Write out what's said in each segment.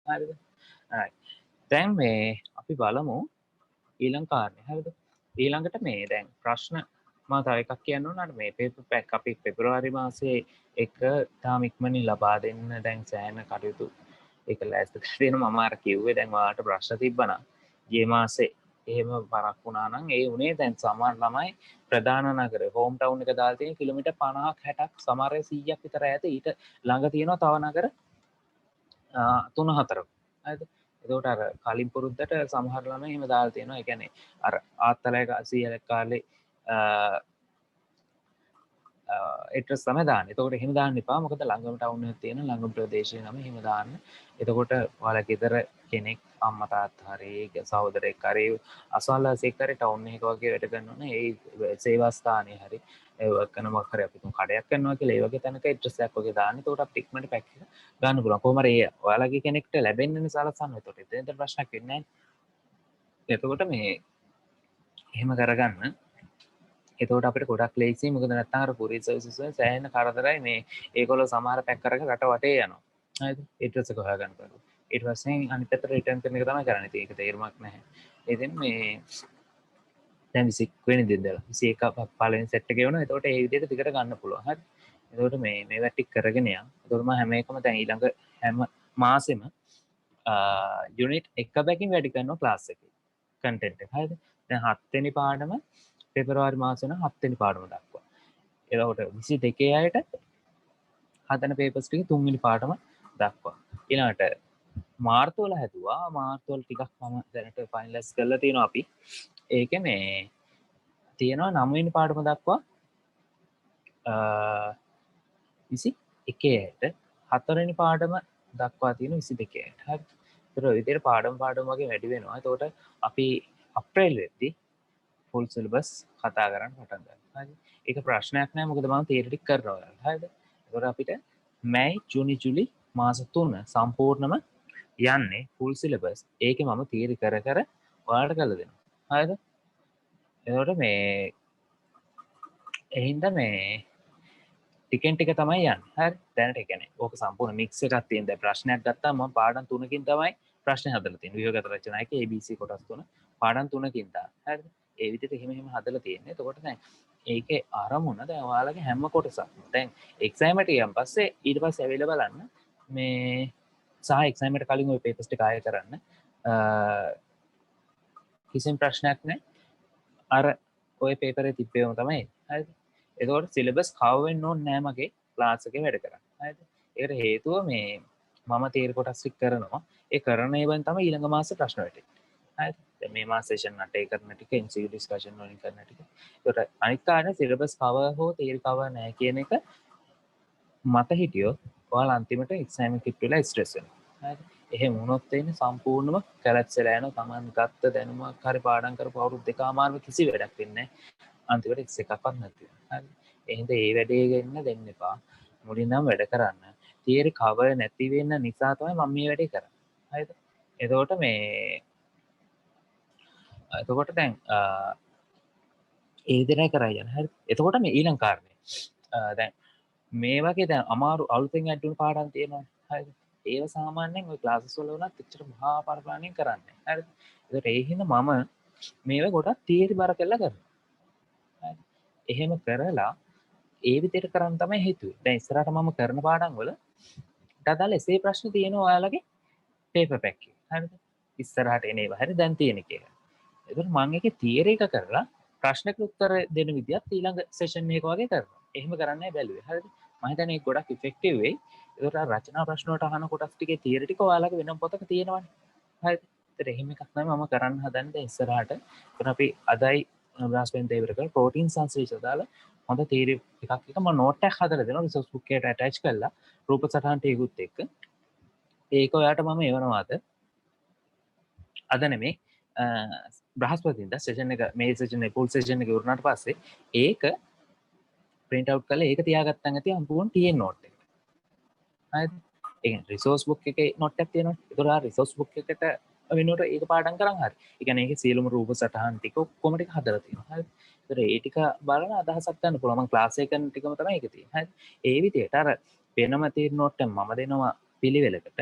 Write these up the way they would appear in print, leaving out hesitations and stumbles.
හරිද? right. දැන් මේ අපි බලමු ඊළඟ කාරණේ. හරිද? ඊළඟට මේ දැන් ප්‍රශ්න මම තව එකක් කියන්න ඕන. අර මේ පේපර් පැක් අපි පෙබරවාරි මාසේ එක තාම ඉක්මනින් ලබා දෙන්න දැන් සෑහෙන කටයුතු ඒක ලෑස්ති කරලා තියෙනවා. මම අර කිව්වේ දැන් ඔයාලට ප්‍රශ්න තිබ්බනම් ගිය මාසේ එහෙම පරක් වුණා නම් ඒ උනේ දැන් සමහර ළමයි ප්‍රධාන නගරේ හෝම් ටවුන් එක දාලා තියෙන කිලෝමීටර් 50ක් 60ක් සමහර 100ක් විතර ඈත ඊට ළඟ තියෙනවා තව නගර 3-4ක්. හරිද? එතකොට අර කලින් පුරුද්දට සමහර ළමයි එහෙම දාලා තියෙනවා. ඒ කියන්නේ අර ආත්තලයක 100ක කාලේ එඩ්‍රස් තමයි දාන්න. එතකොට එහෙම දාන්න එපා. මොකද ළඟම ටවුන් එකක් තියෙන ළඟම ප්‍රදේශයේ නම එහෙම දාන්න. එතකොට ඔයාලා ගෙදර කෙනෙක් අම්මා තාත්තා හරි සහෝදරයෙක් හරි අසල්වාසියෙක් හරි ටවුන් එක වගේ වැඩ කරනවනේ ඒ සේවා ස්ථානයේ හරි ඒ වර්ක් කරන මොකක් හරි අපි තුන් කඩයක් කරනවා කියලා ඒ වගේ තැනක එඩ්‍රස් එකක් වගේ දාන්න. එතකොට අපිට ඉක්මනට පැක් එක ගන්න පුළුවන්. කොහොම හරි ඔයාලගේ කෙනෙක්ට ලැබෙන්නේ සලසන්න. එතකොට එතෙන්ට ප්‍රශ්නයක් වෙන්නේ නැහැ. එතකොට මේ එහෙම කරගන්න. එතකොට අපිට ගොඩක් ලේසියි. මොකද නැත්නම් අර කුරියර් සර්විසස් වලින් සෑහෙන කරදරයි මේ ඒගොල්ලෝ සමහර පැක් කරගෙන රට වටේ යනවා. හරිද? එඩ්‍රස් එක හොයාගන්න බැරුව. ඊට පස්සේ අනිත් පැත්තට රිටර්න් කරන එක තමයි කරන්නේ. ඉතින් ඒක තේරුමක් නැහැ. ඉතින් මේ දැන් 21 වෙනි දිනදලා 21 පළවෙනි සෙට් එක ගෙවනවා. එතකොට ඒ විදිහට දිගට ගන්න පුළුවන්. හරි. එතකොට මේවා ටික කරගෙන යන්න. එතකොට මම හැම එකම දැන් ඊළඟ හැම මාසෙම යුනිට් එක බැගින් වැඩි කරනවා ක්ලාස් එකේ. කන්ටෙන්ට් එක. හරිද? දැන් 7 වෙනි පාඩම පෙබරවාරි මාසේ නම් 7 වෙනි පාඩම දක්වා. එතකොට 22 අයට හදන පේපර්ස් ටික 3 වෙනි පාඩම දක්වා. ඊළඟට මාර්තු වල හැදුවා. මාර්තු වල ටිකක් මම දැනට ෆයිනලයිස් කරලා තියෙනවා අපි. ඒකේ මේ තියෙනවා 9 වෙනි පාඩම දක්වා 21ට 4 වෙනි පාඩම දක්වා තියෙන 22ට. හරි. ඒතර ඔය විදිහට පාඩම් වගේ වැඩි වෙනවා. එතකොට අපි අප්‍රේල් වෙද්දී ෆුල් සිලබස් කතා කරන්න පටන් ගන්නවා. හරි. ඒක ප්‍රශ්නයක් නෑ මොකද මම තියරි ටික කරනවා ඔයාලා. හරිද? ඒතකොට අපිට මැයි ජූනි ජූලි මාස 3 සම්පූර්ණම යන්නේ ෆුල් සිලබස්. ඒකේ මම තියරි කර ඔයාලට කරලා දෙනවා. හරිද? එතකොට මේ එහින්ද මේ ටිකෙන් ටික තමයි යන්නේ. හරි. දැනට ඒ කියන්නේ ඕක සම්පූර්ණ මික්ස් එකක් තියෙන. දැන් ප්‍රශ්නයක් ගත්තාම මම පාඩම් 3කින් තමයි ප්‍රශ්න හදලා තියෙන්නේ. ව්‍යුහගත රචනා එකේ ABC කොටස් 3 පාඩම් 3කින් තමයි. හරිද? ඒ විදිහට එහෙම හදලා තියෙන්නේ. එතකොට දැන් ඒකේ ආරමුණ දැන් ඔයාලගේ හැම කොටසක්. දැන් එක්සෑම් එකට ගියන් පස්සේ ඊට පස්සේ ඇවිල්ලා බලන්න මේ සහ එක්සෑම් එකට කලින් ওই පේපර්ස් ටික ආයෙ කරන්න. කිසිම ප්‍රශ්නයක් නැහැ. අර ඔය පේපරේ තිබ්බේම තමයි. හරිද? එතකොට සිලබස් කවර් වෙන්න ඕනේ නැහැ මගේ ක්ලාස් එකේ වැඩ කරන්න. හරිද? ඒකට හේතුව මේ මම තීර කොටස් ටික කරනවා. ඒ කරන ඒවාන් තමයි ඊළඟ මාසේ ප්‍රශ්න වැටෙන්නේ. හරිද? දැන් මේ මාස සෙෂන් 8 කරන ටික MCQ ඩිස්කෂන් වලින් කරන ටික. ඒකට අනිත් කාරණේ සිලබස් කවර් හෝ තීර කවර් නැහැ කියන එක මත හිටියොත් ඔයාලා අන්තිමට එක්සෑම් එක කිට් වෙලා ස්ට්‍රෙස් වෙනවා. හරිද? එහෙම වුණොත් එන්නේ සම්පූර්ණම කැලැක්සලා යන තමන් ගත්ත දැනුමක් හරි පාඩම් කරපු අවුරුදු දෙකමාරුම කිසි වැඩක් වෙන්නේ නැහැ. අන්තිමට එක්ස් එකක්වත් නැති වෙනවා. හරි. එහෙනම් ඒ වැඩේ ගන්න දෙන්න එපා. මුලින්ම වැඩ කරන්න. තියරි කවර් නැති වෙන්න නිසා තමයි මම මේ වැඩේ කරන්නේ. හරිද? එතකොට දැන් ඒ විදිහටයි කරා යන්නේ. හරි. එතකොට මේ ඊළඟ කාරණේ. දැන් මේ වගේ දැන් අමාරු අලුතෙන් ඇඩ් වුණු පාඩම් තියෙනවානේ. හරිද? ඒව සාමාන්‍යයෙන් ওই ක්ලාසස් වල වුණත් එච්චර මහා පරිමාණයෙන් කරන්නේ. හරිද? ඒකට ඒ හින්දා මම මේව ගොඩක් තියරි බර කරලා කරනවා. හරි. එහෙම කරලා ඒ විදිහට කරන්න තමයි හිතුවේ. දැන් ඉස්සරහට මම කරන පාඩම් වල ඩදාල එසේ ප්‍රශ්න තියෙනවා ඔයාලගේ පේපර් පැක් එකේ. හරිද? ඉස්සරහට එනේවා. හරි දැන් තියෙන කියලා. ඒකට මම ඒකේ තියරි එක කරලා ප්‍රශ්නකට උත්තර දෙන විදියත් ඊළඟ සෙෂන් එක වගේ කරනවා. එහෙම කරන්නයි බැලුවේ. හරිද? මම හිතන්නේ ඒක ගොඩක් ඉෆෙක්ටිව් වෙයි. ඒකට රචනා ප්‍රශ්න වලට අහන කොටස් ටිකේ තියරි ටික ඔයාලගේ වෙනම පොතක තියෙනවනේ. හරිද? ඒතර එහෙම එකක් තමයි මම කරන්න හදන්නේ ඉස්සරහට. ඒතර අපි අදයි බ්‍රාස්පෙන් තේවර කරලා ප්‍රෝටීන් සංශ්ලේෂණ දාලා හොඳ තීරි එකක් එක මම නෝට් එකක් හදලා දෙනවා රිසෝස් බුක් එකට ඇටච් කරලා රූප සටහන් ටිකකුත් එක්ක ඒක ඔයාලට මම එවනවාද අද නෙමේ බ්‍රහස්පතින්දා සෙෂන් එක මේ සෙෂන් එක ෆුල් සෙෂන් එක ඉවරනාට පස්සේ ඒක print out කරලා ඒක තියාගත්තන් ඇති සම්පූර්ණ TN නෝට් එක. හරිද? ඒ කියන්නේ රිසෝස් බුක් එකේ නෝට් එකක් තියෙනවා. ඒතකොට ආ රිසෝස් බුක් එකට වෙනුවට ඒක පාඩම් කරන් හරි. ඒ කියන්නේ ඒකේ සියලුම රූප සටහන් ටික ඔක්කොම ටික හදලා තියෙනවා. හරිද? ඒතර ඒ ටික බලන අදහසක් ගන්න පුළුවන්. මම ක්ලාස් එකේ කරන ටිකම තමයි ඒක තියෙන්නේ. හරිද? ඒ විදිහට අර වෙනම තියෙන නෝට් එක මම දෙනවා පිළිවෙලකට.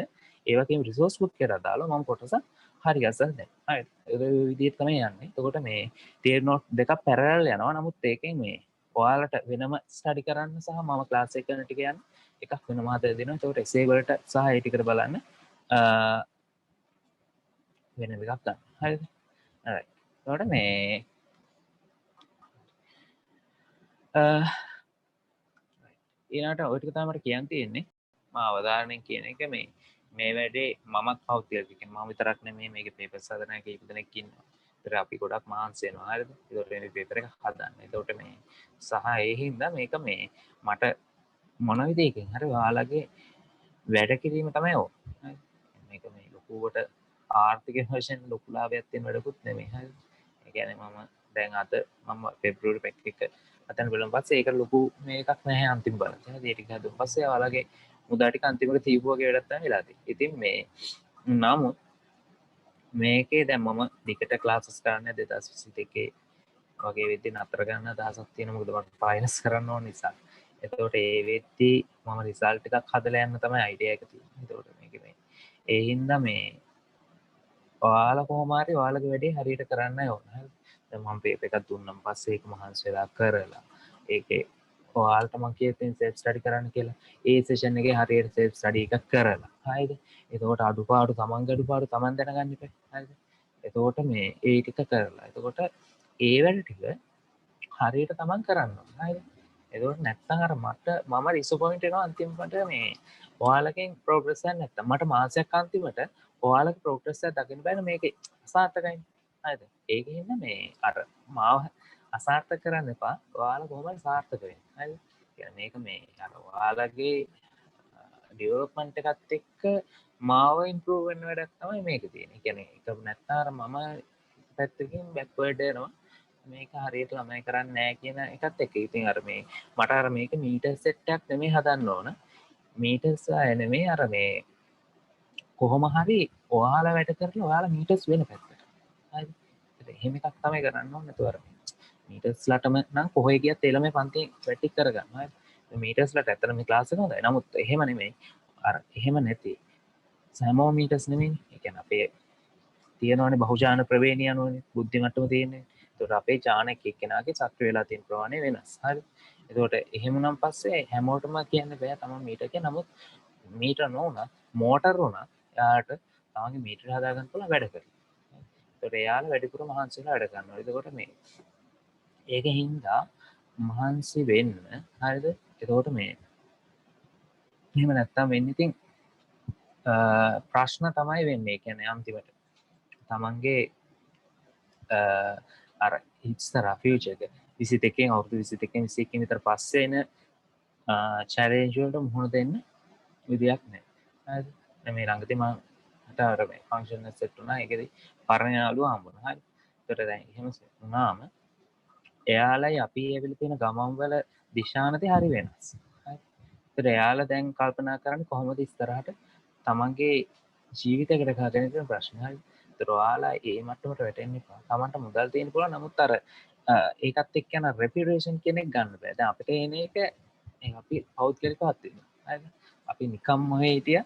ඒ වගේම රිසෝස් බුක් එකට දාලා මම කොටස හරි ගස්සලා දෙනවා. හරිද? ඒ විදිහට තමයි යන්නේ. එතකොට මේ තියරි නෝට් දෙකක් පැරලල් යනවා. නමුත් ඒකෙන් මේ ඔයාලට වෙනම ස්ටඩි කරන්න සහ මම ක්ලාස් එක කරන ටික යන එකක් වෙනම හදලා දෙනවා. එතකොට එසේ වලට සහ ඒ ටිකට බලන්න වෙන එකක් ගන්න. හරිද? alright. එතකොට මේ ඊළඟට ඔය ටික තමයි මට කියන්න තියෙන්නේ. මම අවධාරණයෙන් කියන එක මේ වැඩේ මමත් පෞද්ගලිකව මම විතරක් නෙමෙයි මේකේ පේපර්ස් හදන කීප දෙනෙක් ඉන්නවා. ඒතර අපි ගොඩක් මහන්සි වෙනවා. හරිද? ඒතකොට මේ පේපර් එක හදන්න. ඒතකොට මේ සහ ඒ හින්දා මේක මේ මට මොන විදිහකින් හරි ඔයාලගේ වැඩ කිරීම තමයි ඕන. හරි? මේක මේ ලොකුවට ආර්ථික වශයෙන් ලොකු ලාභයක් තියෙන වැඩකුත් නෙමෙයි. හරි? ඒ කියන්නේ මම දැන් අද මම පෙබ්‍රුවරි පැක් එක අතන බලන් පස්සේ ඒක ලොකු මේකක් නැහැ අන්තිම බලන්න. හරි? ඒ ටික හදුවන් පස්සේ ඔයාලගේ මුදා ටික අන්තිමට තීව්ව වගේ වැඩක් තමයි වෙලා තියෙන්නේ. ඉතින් මේ නමුත් මේකේ දැන් මම දිගට ක්ලාසස් කරන්නේ 2022 වගේ වෙද්දි නතර ගන්න අදහසක් තියෙනවා. මොකද මට ෆයිනල්ස් කරන්න ඕන නිසා. එතකොට ඒ වෙද්දි මම රිසල්ට් එකක් හදලා යන්න තමයි අයිඩියා එක තියෙන්නේ. එතකොට මේක මේ ඒ හින්දා මේ ඔයාලා කොහොම හරි ඔයාලගේ වැඩේ හරියට කරන්නයි ඕන. හරි. දැන් මම පේපර් එකක් දුන්නම් පස්සේ ඒක මහන්සි වෙලා කරලා ඒකේ ඔයාලට මම කියතින් සෙල්ෆ් ස්ටඩි කරන්න කියලා. ඒ සෙෂන් එකේ හරියට සෙල්ෆ් ස්ටඩි එකක් කරලා. හරිද? එතකොට අඩුපාඩු තමන්ගේ අඩුපාඩු තමන් දැනගන්න ඉපේ. හරිද? එතකොට මේ ඒ ටික කරලා. එතකොට ඒ වැඩ ටික හරියට තමන් කරන්න ඕන. හරිද? එතකොට නැත්තම් අර මම ඩිසපොයින්ට් වෙනවා අන්තිමට මේ ඔයාලගෙන් ප්‍රෝග්‍රස් එකක් නැත්තම් මට මාසයක් අන්තිමට ඔයාලගේ ප්‍රෝග්‍රස් එක දකින්න බෑනේ මේක අසාර්ථකයි. හරිද? ඒකින්ද මේ අර මාව අසාර්ථක කරන්න එපා. ඔයාලා කොහොමද සාර්ථක වෙන්නේ? හරිද? කියන්නේ මේක මේ අර ඔයාලගේ ඩෙවලොප්මන්ට් එකත් එක්ක මාව ඉම්ප්‍රූව් වෙන්න වැඩක් තමයි මේක තියෙන්නේ. කියන්නේ ඒක නැත්තම් අර මම පැත්තකින් බෑක්වර්ඩ් යනවා. මේක හරියට ළමයි කරන්නේ නැහැ කියන එකත් එක්ක. ඉතින් අර මේ මට අර මේක මීටර් සෙට් එකක් නෙමෙයි හදන්න ඕන. මීටර්ස් ආය නෙමෙයි අර මේ කොහොම හරි ඔයාලා වැඩ කරලා ඔයාලා මීටර්ස් වෙන පැත්තට. හරිද? එහෙම එකක් තමයි කරන්න ඕනේ. නැතුව අර මීටර්ස්ලටම නම් කොහේ ගියත් ඒ ළමයි පන්තියෙන් ප්‍රැක්ටිස් කරගන්න. හරිද? මීටර්ස්ලට ඇත්තට මේ ක්ලාස් එක හොඳයි. නමුත් එහෙම නෙමෙයි. අර එහෙම නැති සෑමෝම මීටර්ස් නෙමෙයිනේ. ඒ කියන්නේ අපේ තියෙනවනේ බහුජාන ප්‍රවේණිය අනුවනේ බුද්ධිමට්ටම තියෙන්නේ. ඒතකොට අපේ ජාන එක්කෙනාගේ සක්‍රිය වෙලා තියෙන ප්‍රමාණය වෙනස්. හරිද? එතකොට එහෙමනම් පස්සේ හැමෝටම කියන්න බෑ තමන් මීටර් කිය. නමුත් මීටර් නොවුනත් මෝටර් වුණත් එයාට තමන්ගේ මීටර් හදාගන්න පුළුවන් වැඩ කරලා. ඒතකොට එයාලා වැඩිපුර මහන්සි වෙලා වැඩ කරනවා. එතකොට මේ ඒක හින්දා මහන්සි වෙන්න. හරිද? එතකොට මේ එහෙම නැත්තම් වෙන්නේ ඉතින් ප්‍රශ්න තමයි වෙන්නේ. ඒ කියන්නේ අන්තිමට තමන්ගේ අර ඉස්සර ෆියුචර් එක 22 අවුරුදු 22 21 විතර පස්සේ එන චැලෙන්ජ් වලට මුහුණ දෙන්න විදියක් නැහැ. හරිද? දැන් මේ ළඟදී මම මට අර මේ ෆන්ක්ෂන් එක සෙට් වුණා. ඒකෙදි පරණ යාළුවා හම්බුණා. හරි. ඒකට දැන් එහෙම වුණාම එයාලයි අපි ඇවිල්ලා තියෙන ගමන් වල දිශානති හරි වෙනස්. හරි. ඒතර එයාලා දැන් කල්පනා කරන්නේ කොහොමද ඉස්සරහට තමන්ගේ ජීවිතයකට ගහගෙන තියෙන ප්‍රශ්න. හරි. ඒතර ඔයාලා ඒ මට්ටමට වැටෙන්න එපා. තමන්ට මුදල් තියෙන්න පුළුවන්. නමුත් අර ඒකත් එක්ක යන රෙපියුටේෂන් කෙනෙක් ගන්න බෑ. දැන් අපිට එන එක අපි පෞද්ගලිකවත් වෙනවා. හරිද? අපි නිකම්ම ඔහේ හිටිය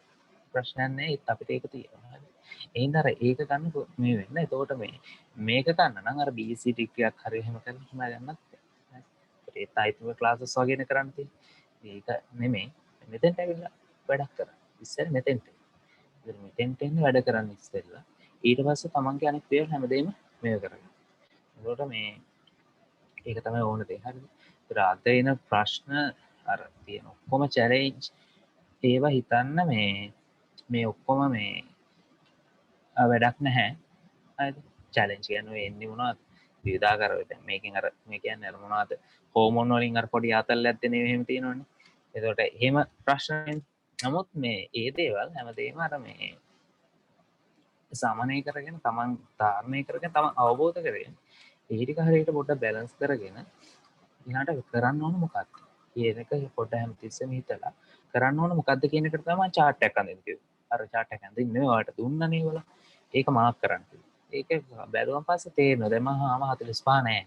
ප්‍රශ්නයක් නැහැ. ඒත් අපිට ඒක තියෙනවා. හරි. එහෙනම් අර ඒක ගන්න මේ වෙන්න. එතකොට මේක ගන්න නම් අර BC ඩිග්‍රියක් හරි එහෙම කරලා හිම ගන්නත් බෑ. හරි. ඒත් ආයිත් ක්ලාසස් වගේනේ කරන්න තියෙන්නේ. ඒක නෙමෙයි. මෙතෙන්ට ඇවිල්ලා වැඩක් කරන්න. ඉස්සර මෙතෙන්ට. ඉතින් මෙතෙන්ට එන්න වැඩ කරන්න ඉස්සෙල්ලා. ඊට පස්සේ තමන්ගේ අනිත් දේවල් හැමදේම මේව කරගන්න. එතකොට මේ ඒක තමයි ඕන දේ. හරිද? ඒතර අද එන ප්‍රශ්න අර තියෙන ඔක්කොම චැලෙන්ජ් ඒවා හිතන්න මේ ඔක්කොම මේ වැඩක් නැහැ. හරිද? චැලෙන්ජ් කියන්නේ එන්නේ මොනවද? විවිධාකාර දැන් මේකෙන් අර මේ කියන්නේ අර මොනවද? හෝමෝන් වලින් අර පොඩි ආතල්ලයක් දෙන එහෙම තියෙනවනේ. ඒකට එහෙම ප්‍රශ්න නමුත් මේ ඒ දේවල් හැමදේම අර මේ සාමාන්‍ය කරගෙන තමන් ධාරණය කරගෙන තමන් අවබෝධ කරගෙන ඒ ටික හරියට පොඩ්ඩක් බැලන්ස් කරගෙන ඊළඟට කරන්න ඕන මොකක්ද කියන එක පොඩ්ඩක් හැමතිස්සෙම හිතලා කරන්න ඕන මොකක්ද කියන එකට තමයි chart එකක් අඳින්න කිව්වේ. අර chart එක අඳින්න ඔයාලට දුන්නනේ ඒවල. ඒක මාක් කරන්න කිව්වා. ඒක බැලුවම පස්සේ තේරෙනවා දැන් මම 45 නෑ.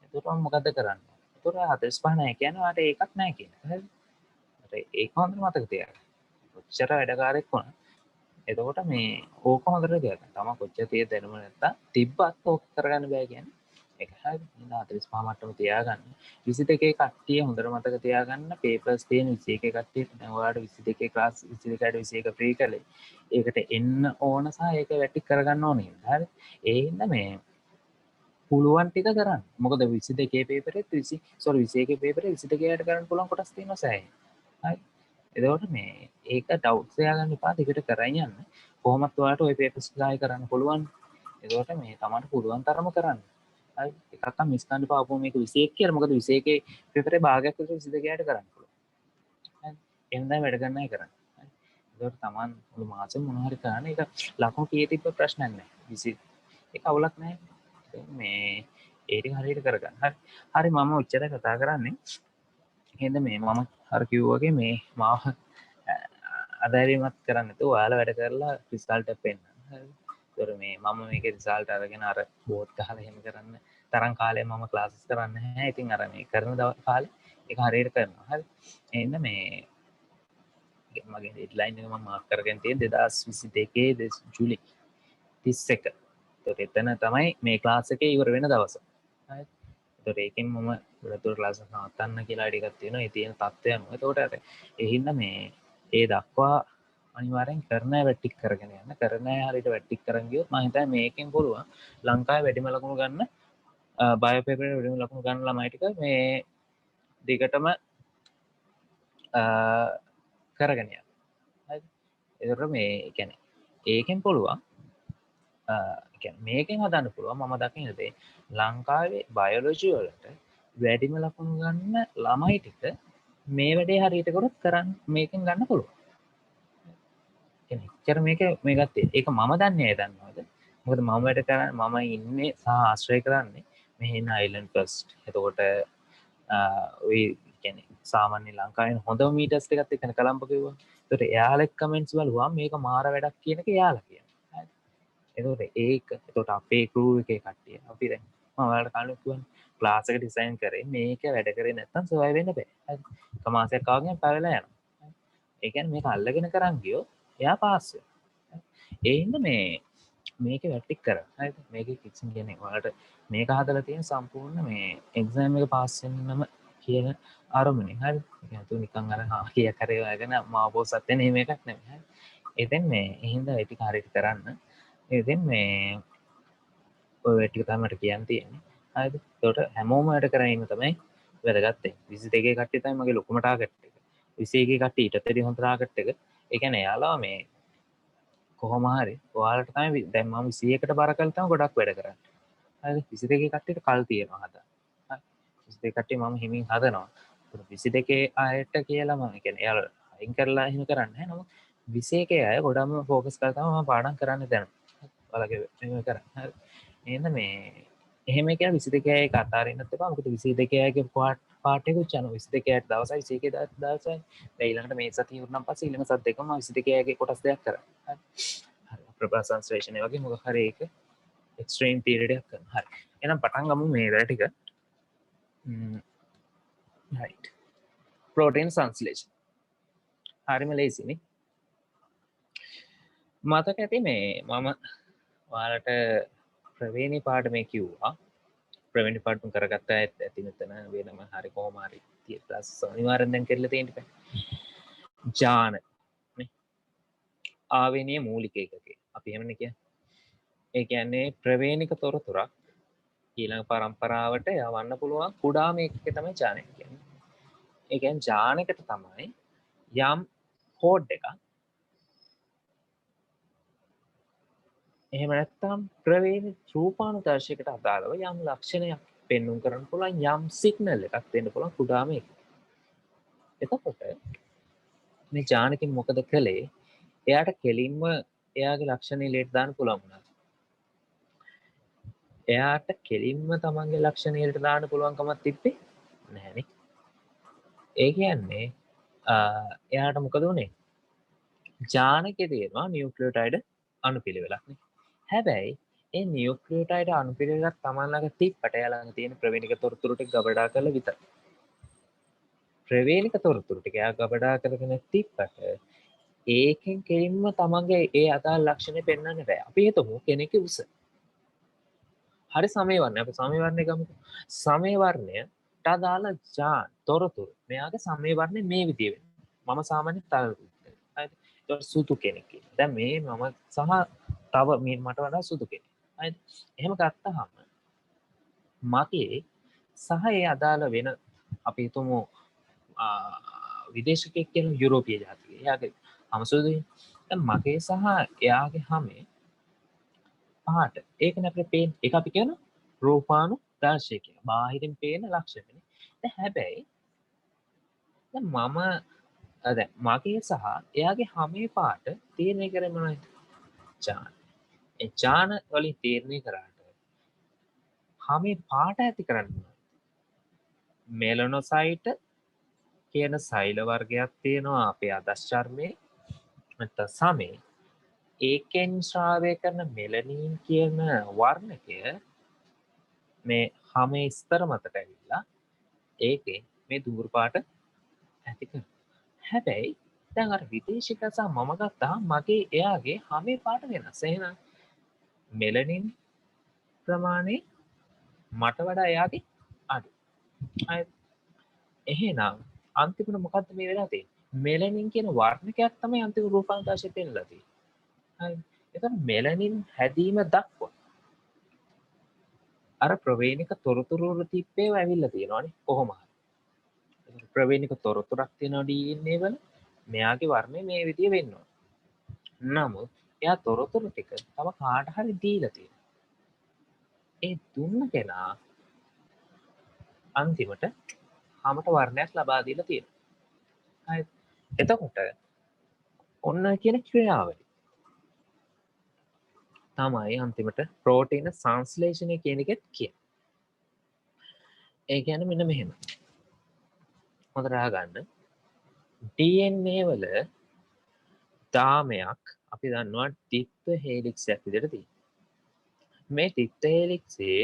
එතකොට මම මොකද්ද කරන්නේ? එතකොට 45 නෑ කියන්නේ ඔයාලට ඒකක් නෑ කියන එක. හරිද? ඒක හොඳට මතක තියාගන්න. ඔච්චර වැඩකාරයෙක් වුණා එතකොට මේ ඕක හොඳට දෙයක් තමයි කොච්චර තියෙ දැනුම නැත්තම් තිබ්බත් ඕක කරගන්න බෑ කියන්නේ ඒක හරිද ඉතින් 45 මට්ටම තියාගන්න 22 කට්ටිය හොඳට මතක තියාගන්න පේපර්ස් තියෙන 21 කට්ටිය දැන් ඔයාලට 22 ක්ලාස් 22ට 21 ෆ්‍රී කළේ ඒකට එන්න ඕන සහ ඒක වැටි කරගන්න ඕනේ හරි ඒ හින්දා මේ පුළුවන් ටික කරන්න මොකද 22 පේපරේ 20 සෝරි 21 පේපරේ 22 යට කරන්න පුළුවන් කොටස් තියෙනවා සෑහෙන හරි එතකොට මේ ඒක ඩවුට්ස් තියාගන්න එපා දිගට කරන් යන්න කොහොමත් ඔයාලට ওই පේපර්ස් ගාය කරන්න පුළුවන් එතකොට මේ තමන්ට පුළුවන් තරම කරන්න හරි එකක් මිස් කරන්න එපා අපෝ මේක 21 කියලා මොකද 21 පේපරේ භාගයක් විතර 22 යට කරන්න පුළුවන් හරි එහෙනම් වැඩ ගන්නයි කරන්නේ හරි එතකොට තමන් මුළු මාසෙම මොනවා හරි කරන්නේ ඒක ලකුණු කීයේ තිබ්බ ප්‍රශ්නයක් නැහැ 20 ඒක අවුලක් නැහැ මේ ඒ ටික හරියට කරගන්න හරි හරි මම ඔච්චරයි කතා කරන්නේ එහෙනම් මේ මම අර කිව්වා වගේ මේ මාව අදාරීමත් කරන්න නැතුව ඔයාලා වැඩ කරලා රිසල්ට් එක පෙන්නන්න. හරිද? ඒතර මේ මම මේකේ රිසල්ට් අරගෙන අර බෝඩ් ගහලා එහෙම කරන්න තරම් කාලයක් මම ක්ලාසස් කරන්නේ නැහැ. ඉතින් අර මේ කරන කාලේ ඒක හරියට කරනවා. හරි. එහෙනම් මේ මගේ ඩෙඩ්ලයින් එක මම මාක් කරගෙන තියෙන 2022 ජූලි 31. ඒතර එතන තමයි මේ ක්ලාස් එකේ ඉවර වෙන දවස. හරි. ඒතර ඒකෙන් මම ගොඩක් ක්ලාස් එක නවත්තන්න කියලා ටිකක් තියෙනවා. ඒ තියෙන තත්ත්වය අනුව. ඒතකොට අර ඒ හින්දා මේ ඒ දක්වා අනිවාර්යෙන් කරන වැටික් කරගෙන යන්න කරන හරියට වැටික් කරන් ගියොත් මම හිතන්නේ මේකෙන් පුළුවන් ලංකාවේ වැඩිම ලකුණු ගන්න බයෝ පේපර් එකේ වැඩිම ලකුණු ගන්න ළමයි ටික මේ දිගටම කරගෙන යන්න. හරිද? ඒතර මේ කියන්නේ ඒකෙන් පුළුවන් කියන්නේ මේකෙන් හදන්න පුළුවන් මම දකින දේ ලංකාවේ බයොලොජි වලට වැඩිම ලකුණු ගන්න ළමයි ටික මේ වැඩේ හරියට කරොත් කරන්න මේකෙන් ගන්න පුළුවන්. එච්චර මේ ගත්තේ ඒක මම දන්නේ දන්නවද මොකද මම වැඩ කරන්නේ මම ඉන්නේ සහ ආශ්‍රය කරන්නේ මෙහි ඉන්න අයිලන්ඩ් ෆස්ට් එතකොට ඔය කියන්නේ සාමාන්‍ය ලංකාවේ හොඳම මීටර්ස් ටිකත් එක්කන කලම්බ කිව්වා එතකොට එයාලා කමෙන්ට්ස් බලුවා මේක මාර වැඩක් කියන එක එයාලා කියනවා එතකොට ඒක එතකොට අපේ ක්‍රූ එකේ කට්ටිය අපි දැන් මම ඔයාලට කලින් කිව්වනේ ක්ලාස් එක ඩිසයින් කරේ මේක වැඩ කරේ නැත්නම් සර්වයිව් වෙන්න බෑ හරි එක මාසයක් ආවම පැවලා යනවා ඒ කියන්නේ මේක අල්ලගෙන කරන් ගියොත් එයා පාස් වෙනවා ඒ හින්දා මේක වැටික් කර හරිද මේක කිසිම කියන්නේ ඔයාලට මේක හදලා තියෙන සම්පූර්ණ මේ එක්සෑම් එක පාස් වෙන්නම කියන අරමුණේ හරි ඒ කියන්නේ නිකන් අර කිය කරේ වගන මාව පොසත් වෙන එහෙම එකක් නෙමෙයි හරි එතෙන් මේ ඒ හින්දා ඒ ටික හරියට කරන්න ඉතින් මේ ඔය ටික තමයි මට කියන්න තියෙන්නේ හරිද ඒකට හැමෝම වැඩ කරගෙන ඉන්න තමයි වැදගත් වෙන්නේ 22 කට්ටිය තමයි මගේ ලොකුම ටාගට් එක 21 කට්ටිය ඊටත් වැඩි හොඳ ටාගට් එක ඒ කියන්නේ එයාලා මේ කොහොම හරි ඔයාලට තමයි දැන් මම 21කට බර කරලා තමයි ගොඩක් වැඩ කරන්නේ හරිද 22 කට්ටියට කල් තියෙනවා හදන්න හරි 22 කට්ටිය මම හිමින් හදනවා 22 අයට කියලා මම කියන්නේ එයාලා අයින් කරලා එහෙම කරන්නේ නැහැ නමුත් 21 අය ගොඩක්ම ફોකස් කරලා තමයි මම පාඩම් කරන්න දැන් ඔයාලගේ එහෙම කරන්නේ හරි එහෙනම් මේ එහෙම කියලා 22 අය එක අතාරින්නත් එපා මොකද 22 අයගේ පාට් එක උච්චන 22 අයට දවසයි 21 දවසයි දැන් ඊළඟට මේ සතිය ඉවරනම් පස්සේ ඊළඟ සත් දෙකම 22 අයගේ කොටස් දෙකක් කරා හරි ප්‍රබල සංශ්ලේෂණය වගේ මොකක් හරි ඒක එක්ස්ට්‍රීම් පීරියඩ් එකක් කරනවා හරි එහෙනම් පටන් ගමු මේ වැඩ ටික right protein සංශ්ලේෂණ හරිම ලේසිනේ මතක ඇති මේ මම ඔයාලට ප්‍රවේණි පාඩමේ කිව්වා ප්‍රවේණි පාඩම කරගත්ත ඇති මෙතන වෙනම හරි කොහොම හරි තිය ක්ලාස් අනිවාර්යෙන් දැන් කරලා තියෙන්න බෑ ජාන නේ ආවේනීය මූලික ඒකකේ අපි එහෙමනේ කියන්නේ ඒ කියන්නේ ප්‍රවේණික තොරතුරක් ඊළඟ පරම්පරාවට යවන්න පුළුවන් කුඩාම එකක තමයි ජානක කියන්නේ ඒ කියන්නේ ජානකට තමයි යම් කෝඩ් එකක් එහෙම නැත්නම් ප්‍රවේණි රූපානුදර්ශයකට අදාළව යම් ලක්ෂණයක් පෙන්වන්න කරන්න පුළුවන් යම් සිග්නල් එකක් දෙන්න පුළුවන් කුඩාම එක. එතකොට මේ ජානකින් මොකද කළේ? එයාට කෙලින්ම එයාගේ ලක්ෂණ එළියට දාන්න පුළුවන් වුණා. එයාට කෙලින්ම තමන්ගේ ලක්ෂණ එළියට දාන්න පුළුවන්කමක් තිබ්බේ නැහැනේ. ඒ කියන්නේ එයාට මොකද උනේ? ජානකේ තියෙනවා නියුක්ලියෝටයිඩ් අණුපිළිවෙලක් නේ. හැබැයි ඒ නියුක්ලියෝටයිඩ් අණුපිළිවෙලක් තමන් ළඟ තිබ්බට එයා ළඟ තියෙන ප්‍රවේණික තොරතුරු ටික ගබඩා කරලා විතරයි. ප්‍රවේණික තොරතුරු ටික එයා ගබඩා කරගෙන තිබ්බට ඒකෙන් කෙලින්ම තමන්ගේ ඒ අදාළ ලක්ෂණය පෙන්වන්න බෑ. අපි හිතමු කෙනෙක්ගේ උස. හරි සමය වර්ණය. අපි සමය වර්ණය ගමුකෝ. සමය වර්ණයට අදාළ තොරතුරු. මෙයාගේ සමය වර්ණය මේ විදිය වෙනවා. මම සාමාන්‍ය තල හරිද? ඒක සුදු කෙනෙක් කියලා. දැන් මේ මම සහ තව මට වඩා සුදු කෙනෙක්. හරිද? එහෙම ගත්තාම මගේ සහ ඒ අදාළ වෙන අපි හිතමු විදේශිකයෙක් කියන යුරෝපීය ජාතිකයෙක්. එයාගේ හම සුදුයි. දැන් මගේ සහ එයාගේ හැමේ පහට. ඒකනේ අපිට පේන එක අපි කියන රූපානු දර්ශය කියලා. බාහිරින් පේන ලක්ෂණනේ. දැන් හැබැයි දැන් දැන් මගේ සහ එයාගේ හැමේ පාට තීරණය කරන්නේ මොනවද? ඡාන. ඒ ඡාන වලින් තීරණය කරාට හැමේ පාට ඇති කරන්නේ මෙලනොසයිට කියන සෛල වර්ගයක් තියෙනවා අපේ අදස් චර්මයේ නැත්නම් සමේ. ඒකෙන් ශ්‍රාවය කරන මෙලනීන් කියන වර්ණකය මේ හැමේ ස්තර මතට ඇවිල්ලා ඒකේ මේ දුඹුරු පාට ඇති කරනවා. හැබැයි දැන් අර විදේශිකයා සහ මම ගත්තාම මගේ එයාගේ හැමේ පාට වෙනස්. එහෙනම් මෙලනින් ප්‍රමාණය මට වඩා එයාගේ අඩු. හරිද? එහෙනම් අන්තිමට මොකද්ද මේ වෙලා තියෙන්නේ? මෙලනින් කියන වර්ණකයක් තමයි අන්තිම රූපාන්තරශය පෙන්නලා තියෙන්නේ. හරිද? එතකොට මෙලනින් හැදීම දක්වා අර ප්‍රවේණික තොරතුරු වල තිබ්බේව ඇවිල්ලා තියෙනවානේ කොහොම හරි. ප්‍රවේණික තොරතුරක් තියෙනවා DNA වල මෙයාගේ වර්ණය මේ විදිය වෙන්න ඕන. නමුත් එයා තොරතුරු ටික තව කාට හරි දීලා තියෙනවා. ඒ දුන්න කෙනා අන්තිමට හැමත වර්ණයක් ලබා දීලා තියෙනවා. හරිද? එතකොට ඔන්න කියන ක්‍රියාවලිය තමයි අන්තිමට ප්‍රෝටීන සංශ්ලේෂණය කියන එකත් කියන්නේ. ඒ කියන්නේ මෙන්න මෙහෙම. හොඳට අහගන්න. DNA වල දාමයක් අපි දන්නවා ටිත්ත හේලික්සයක් විදිහට තියෙනවා. මේ ටිත්ත හේලික්සේ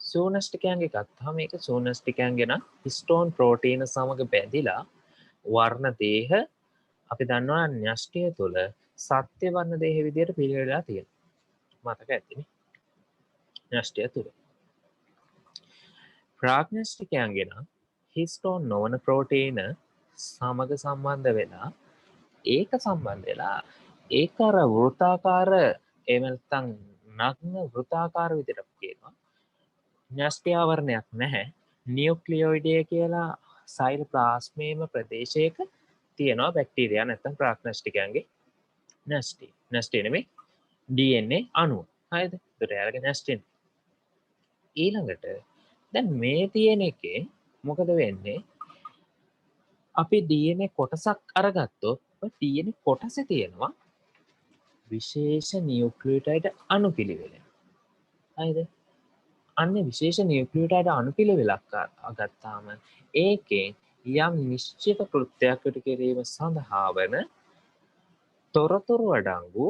සූනෂ්ටිකයන්ගේ ගත්තාම මේක සූනෂ්ටිකයන්ගේ නම් හිස්ටෝන් ප්‍රෝටීන සමග බැඳිලා වර්ණ දේහ අපි දන්නවා න්‍යෂ්ටිය තුළ සත්‍ය වර්ණ දේහ විදිහට පිළිවෙලලා තියෙනවා. මතක ඇතිනේ. න්‍යෂ්ටිය තුළ. ප්‍රාග්නෂ්ටිකයන්ගේ නම් හිස්ටෝන් නොවන ප්‍රෝටීන සමග සම්බන්ධ වෙලා ඒක සම්බන්ධ වෙලා ඒක අර වෘත්තාකාර එහෙම නැත්නම් නග්න වෘත්තාකාර විදිහට කියනවා. න්‍යෂ්ට්‍යාවරණයක් නැහැ. නියුක්ලියොයිඩය කියලා සයිටෝප්ලාස්මේම ප්‍රදේශයක තියෙනවා බැක්ටීරියා නැත්නම් ප්‍රාග්නෂ්ටිකයන්ගේ න්‍යෂ්ටි. න්‍යෂ්ටි නෙමෙයි DNA අණුව. හරිද? ඒකට යාලගේ න්‍යෂ්ටි. ඊළඟට දැන් මේ තියෙන එකේ මොකද වෙන්නේ? අපි DNA කොටසක් අරගත්තොත් DNA කොටසේ තියෙනවා විශේෂ නියුක්ලියෝටයිඩ් අණුපිළිවෙල. හරිද? අන්න විශේෂ නියුක්ලියෝටයිඩ් අණුපිළිවෙලක් අගත්තාම ඒකේ යම් නිශ්චිත කෘත්‍යයක් ඉටු කිරීම සඳහා වන තොරතුරු අඩංගු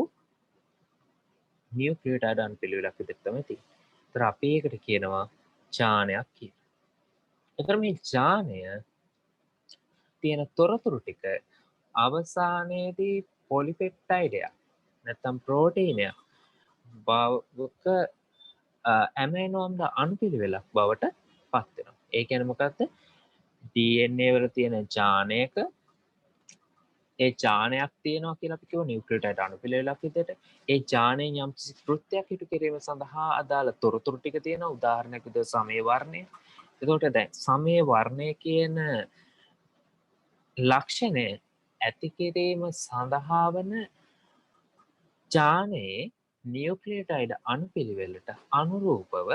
නියුක්ලියෝටයිඩ් අණුපිළිවෙලක් විදිහට තමයි තියෙන්නේ. ඒතර අපි ඒකට කියනවා ඡානයක් කියලා. ඒතර මේ ඡානය තියෙන තොරතුරු ටික අවසානයේදී පොලිපෙප්ටයිඩයක් නැත්නම් ප්‍රෝටීනයක් බවක ඇමයිනෝම්ල අණුපිළිවෙලක් බවට පත් වෙනවා. ඒ කියන්නේ මොකක්ද? DNA වල තියෙන ඡානයක ඒ ඡානයක් තියෙනවා කියලා අපි කියව නියුක්ලියෝටයිඩ් අණුපිළිවෙලක් විදිහට. ඒ ඡානයෙන් යම් කිසි කෘත්‍යයක් ඉටු කිරීම සඳහා අදාළ තොරතුරු ටික තියෙනවා. උදාහරණයක් විදිහට සමේ වර්ණය. එතකොට දැන් සමේ වර්ණය කියන ලක්ෂණය ඇති කිරීම සඳහා වන ඡානයේ නියුක්ලියෝටයිඩ් අණුපිළිවෙලට අනුරූපව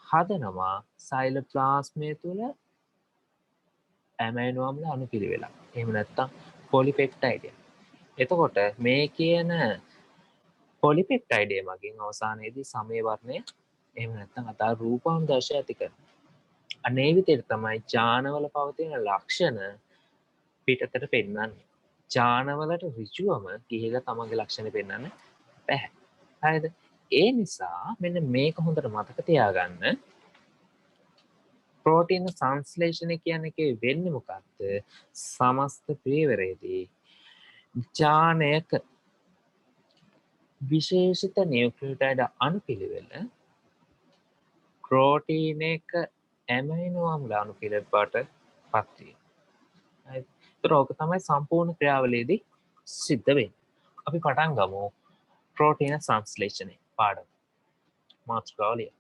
හදනවා සයිටෝප්ලාස්මය තුළ ඇමයිනෝ අම්ල අණුපිළිවෙලක්. එහෙම නැත්නම් පොලිපෙප්ටයිඩ්. එතකොට මේ කියන පොලිපෙප්ටයිඩ් මගින් අවසානයේදී සමේ වර්ණය එහෙම නැත්නම් අදාළ රූපාන්දර්ශය ඇති කරනවා. අනේ විදිහට තමයි ඡානවල පවතින ලක්ෂණ පිටතට පෙන්වන්නේ. ඡානවලට ඍජුවම ගිහිලා තමන්ගේ ලක්ෂණ පෙන්වන්න බැහැ. හරිද? ඒ නිසා මෙන්න මේක හොඳට මතක තියාගන්න. ප්‍රෝටීන සංශ්ලේෂණය කියන්නේ එකේ වෙන්නේ මොකක්ද? සමස්ත පියවරේදී ජානයක විශේෂිත නියුක්ලියෝටයිඩ් අණුපිළිවෙල ප්‍රෝටීන් එක ඇමයිනෝ අම්ල අණුපිළිවෙලට පත් වේ. හරි. ඒතර ඕක තමයි සම්පූර්ණ ක්‍රියාවලියේදී සිද්ධ වෙන්නේ. අපි පටන් ගමු ප්‍රෝටීන සංශ්ලේෂණය පාඩම. මාතෘකාවලිය.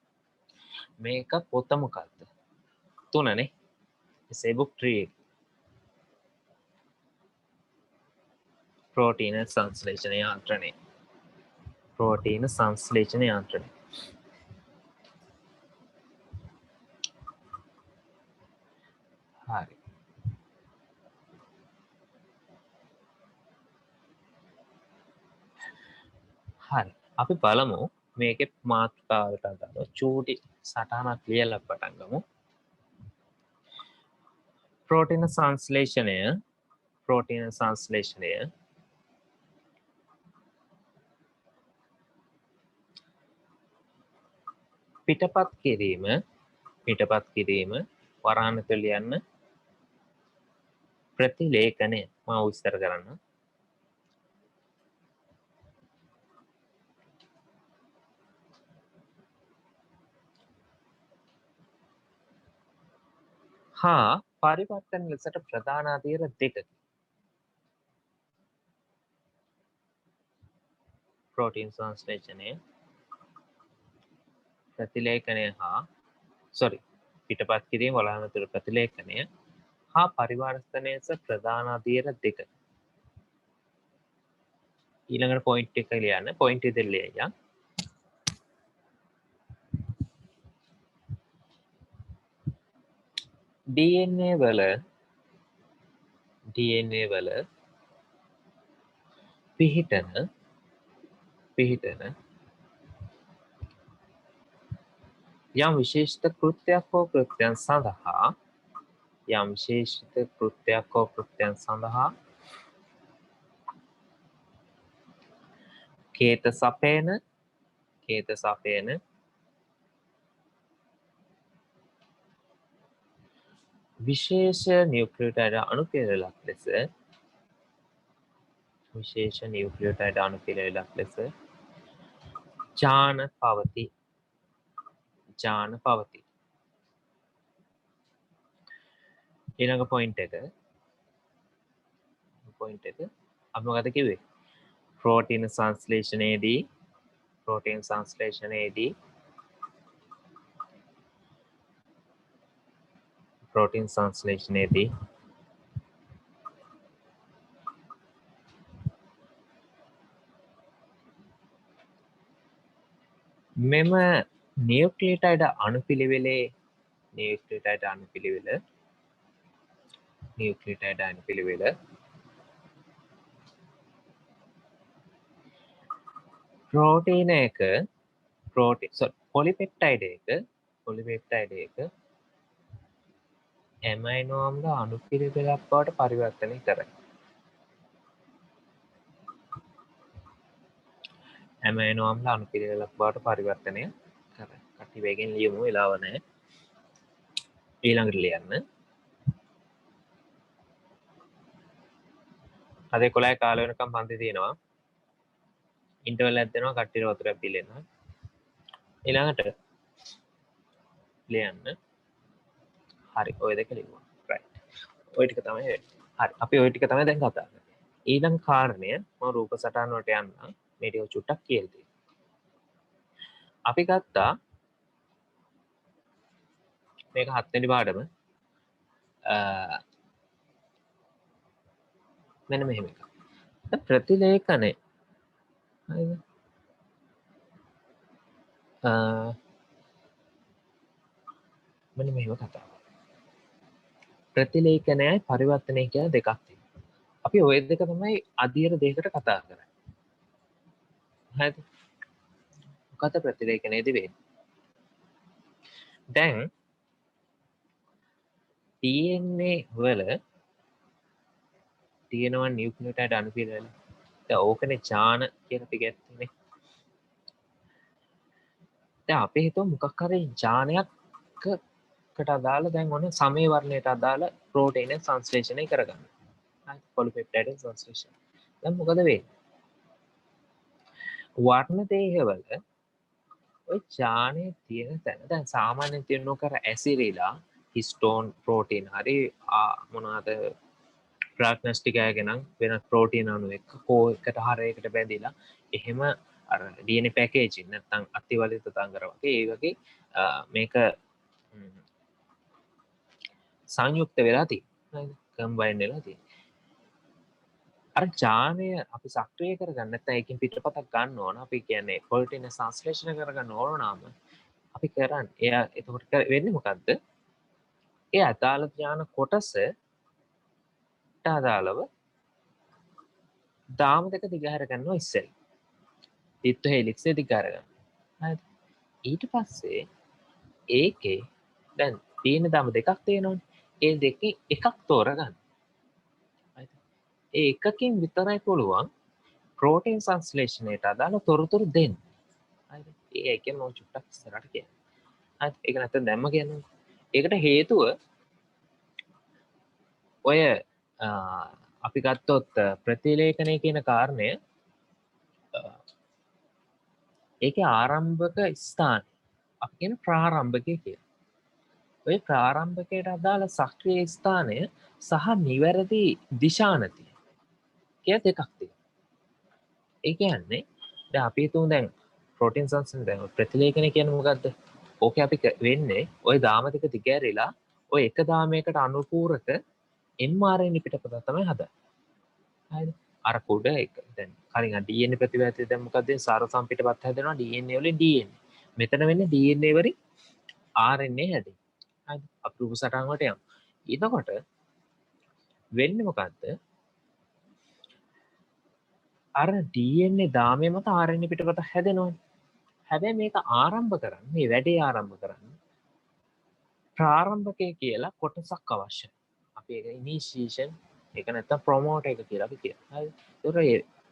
මේක පොත මොකක්ද? 3නේ. essay book 3. ප්‍රෝටීන සංශ්ලේෂණ යාන්ත්‍රණය. ප්‍රෝටීන සංශ්ලේෂණ යාන්ත්‍රණය. හරි. හරි. අපි බලමු මේකේ මාතෘකාවට අදාළව චූටි සටහනක් ලියලා පටන් ගමු. ප්‍රෝටීන සංශ්ලේෂණය පිටපත් කිරීම වරාණ තුළ යන්න ප්‍රතිලේඛනය මම විස්තර කරන්න. හා පරිවර්තන ලෙසට ප්‍රධාන අධීර දෙකකි. ප්‍රෝටීන් සංශ්ලේෂණය ප්‍රතිලේඛනය හා පිටපත් කිරීම වලහන තුළ ප්‍රතිලේඛනය හා පරිවර්තනය ප්‍රධාන අධීර දෙක. ඊළඟට පොයින්ට් එක ලියන්න. පොයින්ට් එක ලියන්න. DNA වල පිහිටන යම් විශේෂිත කෘත්‍යයක් හෝ කෘත්‍යයන් සඳහා කේත සපයන විශේෂ නියුක්ලියෝටයිඩ් අණුපිළිවෙලක් ලෙස ජාන පවතී. ඊළඟ පොයින්ට් එක අපි මොකද කිව්වේ? ප්‍රෝටීන සංශ්ලේෂණයේදී මෙම නියුක්ලියෝටයිඩ් අණුපිළිවෙල පොලිපෙප්ටයිඩ් එක ඇමයිනෝ අම්ල අණුපිළිවෙලක් බවට පරිවර්තනය කරයි. කටි වේගෙන් ලියමු, වෙලාව නැහැ. ඊළඟට ලියන්න. අද 11 කාල වෙනකම් පන්ති තියෙනවා. ඉන්ටර්වල් එකක් දෙනවා, කට්ටියට වතුරක් පිළෙන්න. ඊළඟට ලියන්න. හරි, ඔය දෙක ලියුවා. රයිට්. ඔය ටික තමයි හරි. අපි ඔය ටික තමයි දැන් කතා කරන්නේ. ඊළඟ කාරණය මම රූප සටහන වලට යන්න මේ ටික චුට්ටක් කියලා දෙන්න. අපි ගත්තා මේක 7 වෙනි පාඩම. මෙන්න මෙහෙම එකක්. ප්‍රතිලේඛනය. හරිද? මෙන්න මෙහෙම කතාවක්. ප්‍රතිලේඛනයයි පරිවර්තනය කියලා දෙකක් තියෙනවා. අපි ওই දෙක තමයි අධීර දෙයකට කතා කරන්නේ. හරිද? මොකද ප්‍රතිලේඛනයේදී වෙන්නේ? දැන් DNA වල තියෙනවා නියුක්ලියෝටයිඩ් අණුපිළිවෙල. දැන් ඕකනේ ඡාන කියලා අපි ගත්තනේ. දැන් අපි හිතුව මොකක් හරි ඡානයකට අදාළ දැන් ඔන්න සමේ වර්ණයට අදාළ ප්‍රෝටීන සංශ්ලේෂණය කරගන්න. හරි, පොලිපෙප්ටයිඩ් සංශ්ලේෂණය. දැන් මොකද වෙන්නේ? වර්ණ දේහවල ඔය ඡානයේ තියෙන තැන දැන් සාමාන්‍යයෙන් තියෙන කර ඇසිරිලා හිස්ටෝන් ප්‍රෝටීන් හරි මොනවාද ප්‍රාග්නස්ටික් අයගෙන වෙන ප්‍රෝටීන් අණු එක්ක කෝ එකට හරයකට බැඳිලා එහෙම අර DNA පැකේජින් නැත්නම් අතිවලිත තංගර වගේ ඒ වගේ මේක සංයුක්ත වෙලා තියෙනවා. කම්බයින් වෙලා තියෙනවා. අර ඡානය අපි සක්‍රිය කරගන්න නැත්නම් ඒකෙන් පිටපතක් ගන්න ඕන. අපි කියන්නේ ප්‍රෝටීන් සංශ්ලේෂණය කරගන්න ඕන නම් අපි කරන්නේ එයා එතකොට වෙන්නේ මොකද්ද? ඒ අදාළ ඥාන කොටසට අදාළව දාම දෙක දිගහැර ගන්නවා ඉස්සෙල්. තිත්ත හෙලික්ස් එක දිගහැර ගන්නවා. හරිද? ඊට පස්සේ ඒකේ දැන් තියෙන දාම දෙකක් තියෙනවනේ. ඒ දෙකේ එකක් තෝරගන්න. හරිද? ඒ එකකින් විතරයි පුළුවන් ප්‍රෝටීන් සංශ්ලේෂණයට අදාළ තොරතුරු දෙන්න. හරිද? ඒ කියන්නේ මම චුට්ටක් ඉස්සරහට කියන්නේ. හරිද? ඒක නැත්නම් දැම්ම කියන්නේ. ඒකට හේතුව ඔය අපි ගත්තොත් ප්‍රතිලේඛනය කියන කාරණය ඒකේ ආරම්භක ස්ථානය අපි කියන ප්‍රාරම්භකය කියලා. ඔය ප්‍රාරම්භකයට අදාළ සක්‍රිය ස්ථානය සහ නිවැරදි දිශානතිය කියලා දෙකක් තියෙනවා. ඒ කියන්නේ දැන් අපි හිතමු දැන් ප්‍රෝටීන් සංශ්ලේෂණ දැන් ප්‍රතිලේඛනය කියන්නේ මොකද්ද? ඕකේ අපි වෙන්නේ ওই දාම දෙක දිගෑරිලා ওই එක දාමයකට අනුපූරක mRNA පිටපත තමයි හදන්නේ. හරිද? අර කුඩ එක දැන් කලින් DNA ප්‍රතිවේධය දැන් මොකක්ද සාරසම් පිටපත් හැදෙනවා DNA වලින් DNA. මෙතන වෙන්නේ DNA වලින් RNA හැදෙනවා. හරිද? අපි උපසටහන් වලට යමු. ඊටකොට වෙන්නේ මොකද්ද? අර DNA දාමය මත RNA පිටපත හැදෙනවනේ. හැබැයි මේක ආරම්භ කරන්නේ මේ වැඩේ ආරම්භ කරන්නේ ප්‍රාරම්භකය කියලා කොටසක් අවශ්‍යයි. අපි ඒක ඉනිෂියේෂන් ඒක නැත්තම් ප්‍රොමෝටර් එක කියලා අපි කියනවා. හරි. ඒතර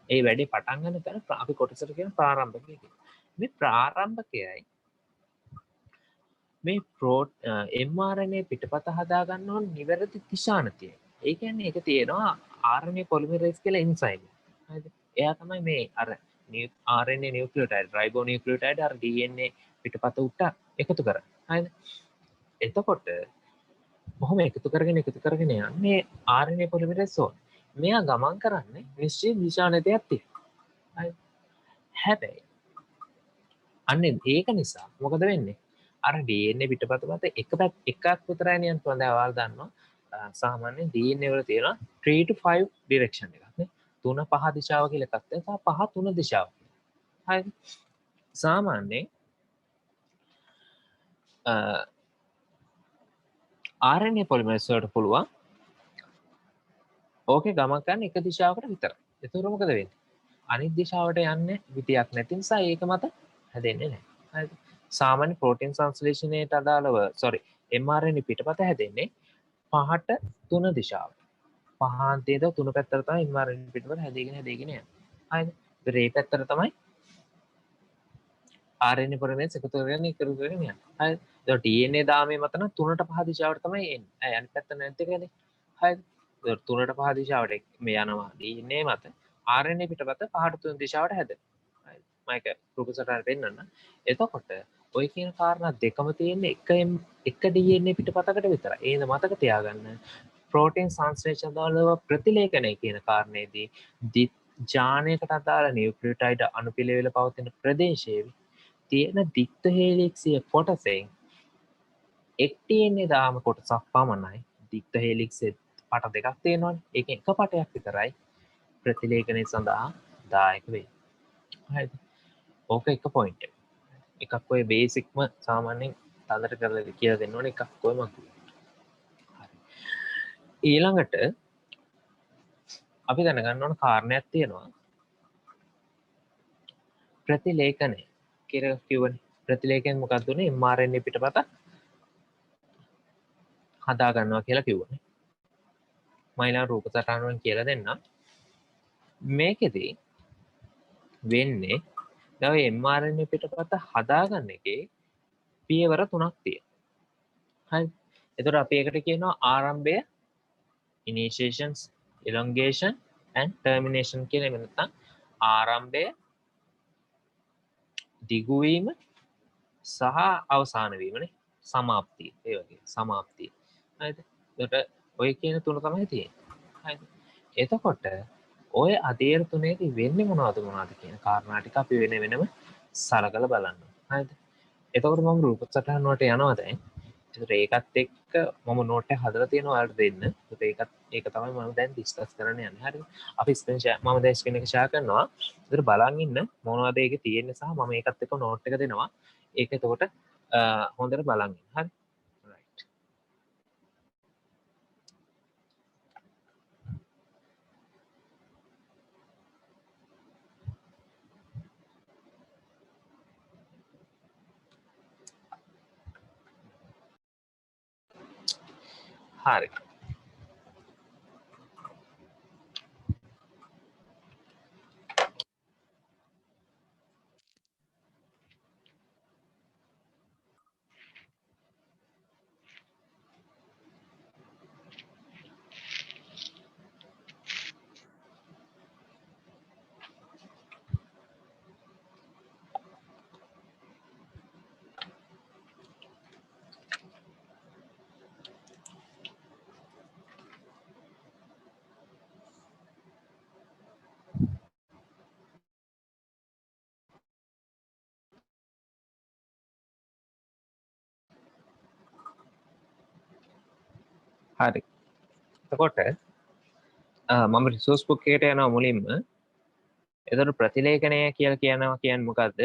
ඒ වැඩේ පටන් ගන්න තැන අපි කොටසට කියන ප්‍රාරම්භකය කියලා. මේ ප්‍රාරම්භකයයි මේ mRNA පිටපත හදා ගන්න ඕන නිවැරදි දිශානතිය. ඒ කියන්නේ ඒක තියෙනවා RNA polymerase කියලා එන්සයිම්. හරිද? එයා තමයි මේ අර RNA නියුක්ලියෝටයිඩ් රයිබෝනියුක්ලියෝටයිඩ් අර DNA පිටපත උට එකතු කරන්නේ. හරිද? එතකොට කොහොම එකතු කරගෙන යන්නේ RNA polymerase ඕන. මෙයා ගමන් කරන්නේ නිශ්චිත දිශානතියක් තියෙනවා. හරි? හැබැයි අන්න ඒක නිසා මොකද වෙන්නේ? අර DNA පිටපත මත එකක් විතරයි නියන්ත හොඳ අවල් දන්නවා සාමාන්‍ය DNA වල තියෙනවා 3 to 5 ඩිරෙක්ෂන් එකක් නේ 3 5 දිශාව කියලා එකක් තියෙනවා 5 3 දිශාව හරිද සාමාන්‍යයෙන් RNA polymerase වලට පුළුවන් ඕකේ ගමන් කරන්න එක දිශාවකට විතරයි ඒතර මොකද වෙන්නේ අනිත් දිශාවට යන්නේ විදියක් නැති නිසා ඒක මත හැදෙන්නේ නැහැ හරිද සාමාන්‍ය ප්‍රෝටීන් සංශ්ලේෂණයට අදාළව mRNA පිටපත හැදෙන්නේ 5ට 3 දිශාවට. 5 අන්තයේද 3 පැත්තට තමයි mRNA පිටපත හැදීගෙන යන්නේ. හරිද? ඒතර මේ පැත්තට තමයි RNA පොලිමරේස් එකතු කරගෙන යන්නේ. හරිද? ඒතර DNA දාමයේ මත නම් 3ට 5 දිශාවට තමයි එන්නේ. අනිත් පැත්ත නැද්ද කියන්නේ? හරිද? ඒතර 3ට 5 දිශාවට මේ යනවා DNA මත RNA පිටපත 5ට 3 දිශාවට හැදෙනවා. හරිද? මම ඒක රූපසටහන පෙන්නන්න. එතකොට ඔය කියන කාරණා දෙකම තියෙන්නේ එක DNA පිටපතකට විතරයි. ඒක මතක තියාගන්න. ප්‍රෝටීන් සංශ්ලේෂණ දාලව ප්‍රතිලේඛනය කියන කාරණේදී ජානයකට අදාළ නියුක්ලියෝටයිඩ් අණුපිළිවෙල පවතින ප්‍රදේශයේ තියෙන දික්ත හේලික්සිය කොටසෙන් එක් DNA දාම කොටසක් පමණයි දික්ත හේලික්සෙ පට දෙකක් තියෙනවනේ. ඒකෙන් එක පටයක් විතරයි ප්‍රතිලේඛනය සඳහා දායක වෙන්නේ. හරිද? ඕක එක පොයින්ට් එක. එකක් ඔය බේසික්ම සාමාන්‍යයෙන් තදට කරලා කියලා දෙන්න ඕනේ එකක් ඔය මතු. ඊළඟට අපි දැනගන්න ඕන කාරණයක් තියෙනවා ප්‍රතිලේඛනය කියලා කියවනේ ප්‍රතිලේඛනය මොකක්ද උනේ mRNA පිටපත හදා ගන්නවා කියලා කිව්වනේ මම ඊළඟ රූප සටහන වලින් කියලා දෙන්නම් මේකෙදී වෙන්නේ දැන් ඔය mRNA පිටපත හදාගන්න එකේ පියවර 3ක් තියෙනවා හරි එතකොට අපි ඒකට කියනවා ආරම්භය initiations elongation and termination කියන එක නැත්නම් ආරම්භය දිගු වීම සහ අවසාන වීමනේ සමාප්තිය ඒ වගේ සමාප්තිය හරිද එතකොට ඔය කියන තුන තමයි තියෙන්නේ හරිද එතකොට ඔය අධීර තුනේදී වෙන්නේ මොනවද කියන කාරණා ටික අපි වෙනම සලකලා බලන්න හරිද එතකොට මම රූප සටහන් වලට යනවා දැන් ඒකට ඒකත් එක්ක මම නෝට් එක හදලා තියෙනවා ඔයාලට දෙන්න. ඒකත් ඒක තමයි මම දැන් ඩිස්කස් කරන්න යන්නේ. හරිද? අපි ස්ක්‍රීන් ෂෙයා මම දැන් ස්ක්‍රීන් එක ෂෙයා කරනවා. ඒකට බලන් ඉන්න මොනවද ඒකේ තියෙන්නේ සහ මම ඒකත් එක්ක නෝට් එක දෙනවා. ඒක එතකොට හොඳට බලන් ඉන්න. හරි? right. හරි. හරි. එතකොට මම රිසෝස් බුක් එකට යනවා මුලින්ම. එතකොට ප්‍රතිලේඛනය කියලා කියනවා කියන්නේ මොකද්ද?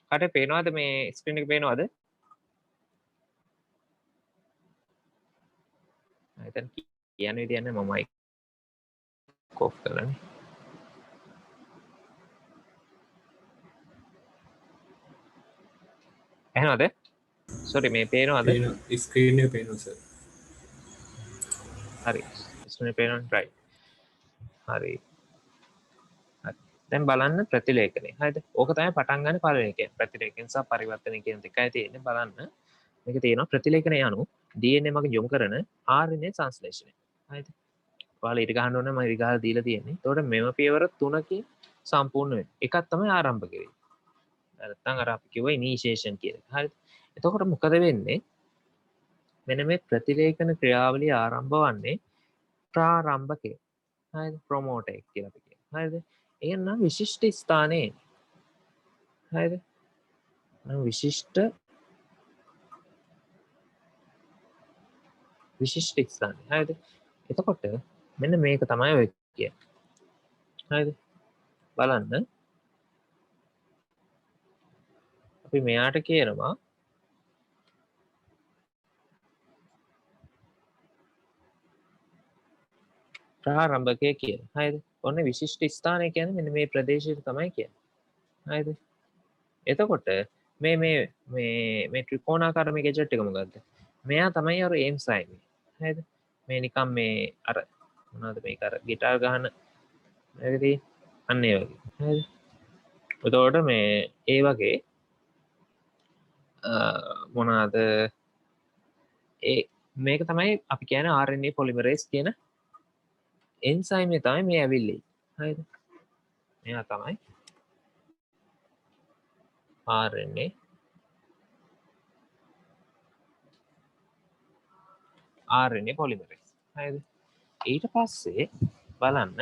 කාට පේනවද මේ ස්ක්‍රීන් එක පේනවද? එතන කියන විදිය යන්නේ මමයි කොප් කරලානේ. ඇහෙනවද? සෝරි මේ පේනවද? ස්ක්‍රීන් එක පේනවා සර්. හරි. ස්ක්‍රීන් එක පේනවද? right. හරි. දැන් බලන්න ප්‍රතිලේඛනය. හරිද? ඕක තමයි පටන් ගන්න පළවෙනි එක. ප්‍රතිලේඛන සහ පරිවර්තන කියන දෙකයි තියෙන්නේ. බලන්න. මේක තියෙනවා ප්‍රතිලේඛනය anu DNA මග යොමු කරන RNA සංශ්ලේෂණය. හරිද? ඔයාලා ඊට ගහන්න ඕන මම ඊට ගහලා දීලා තියෙන්නේ. එතකොට මෙම පියවර 3කින් සම්පූර්ණ වෙනවා. එකක් තමයි ආරම්භ කිරීම. නැත්නම් අර අපි කිව්වා ඉනිෂියේෂන් කියලා. හරිද? එතකොට මොකද වෙන්නේ? මෙන්න මේ ප්‍රතිලේඛන ක්‍රියාවලිය ආරම්භ වන්නේ ප්‍රාරම්භකය. හරිද? ප්‍රොමෝටර් එක කියලා අපි කියනවා. හරිද? ඒක නම් විශිෂ්ට ස්ථානයේ. හරිද? නම් විශිෂ්ට ස්ථානය. හරිද? එතකොට මෙන්න මේක තමයි ඔය කියන්නේ. හරිද? බලන්න. අපි මෙයාට කියනවා ප්‍රාරම්භකය කියලා. හරිද? ඔන්න විශිෂ්ට ස්ථානය කියන්නේ මෙන්න මේ ප්‍රදේශයට තමයි කියන්නේ. හරිද? එතකොට මේ ත්‍රිකෝණාකාර මේ ගැජට් එක මොකද්ද? මෙයා තමයි අර එන්සයිම්. හරිද? මේ නිකන් මේ අර මොනවද මේක අර গিitar ගහන මේකදී අන්න ඒ වගේ. හරිද? එතකොට මේ ඒ වගේ මොනවාද ඒ මේක තමයි අපි කියන්නේ RNA polymerase කියන එන්සයිම් එක තමයි මේ ඇවිල්ලා. හරිද? මෙයා තමයි RNA polymerase. හරිද? ඊට පස්සේ බලන්න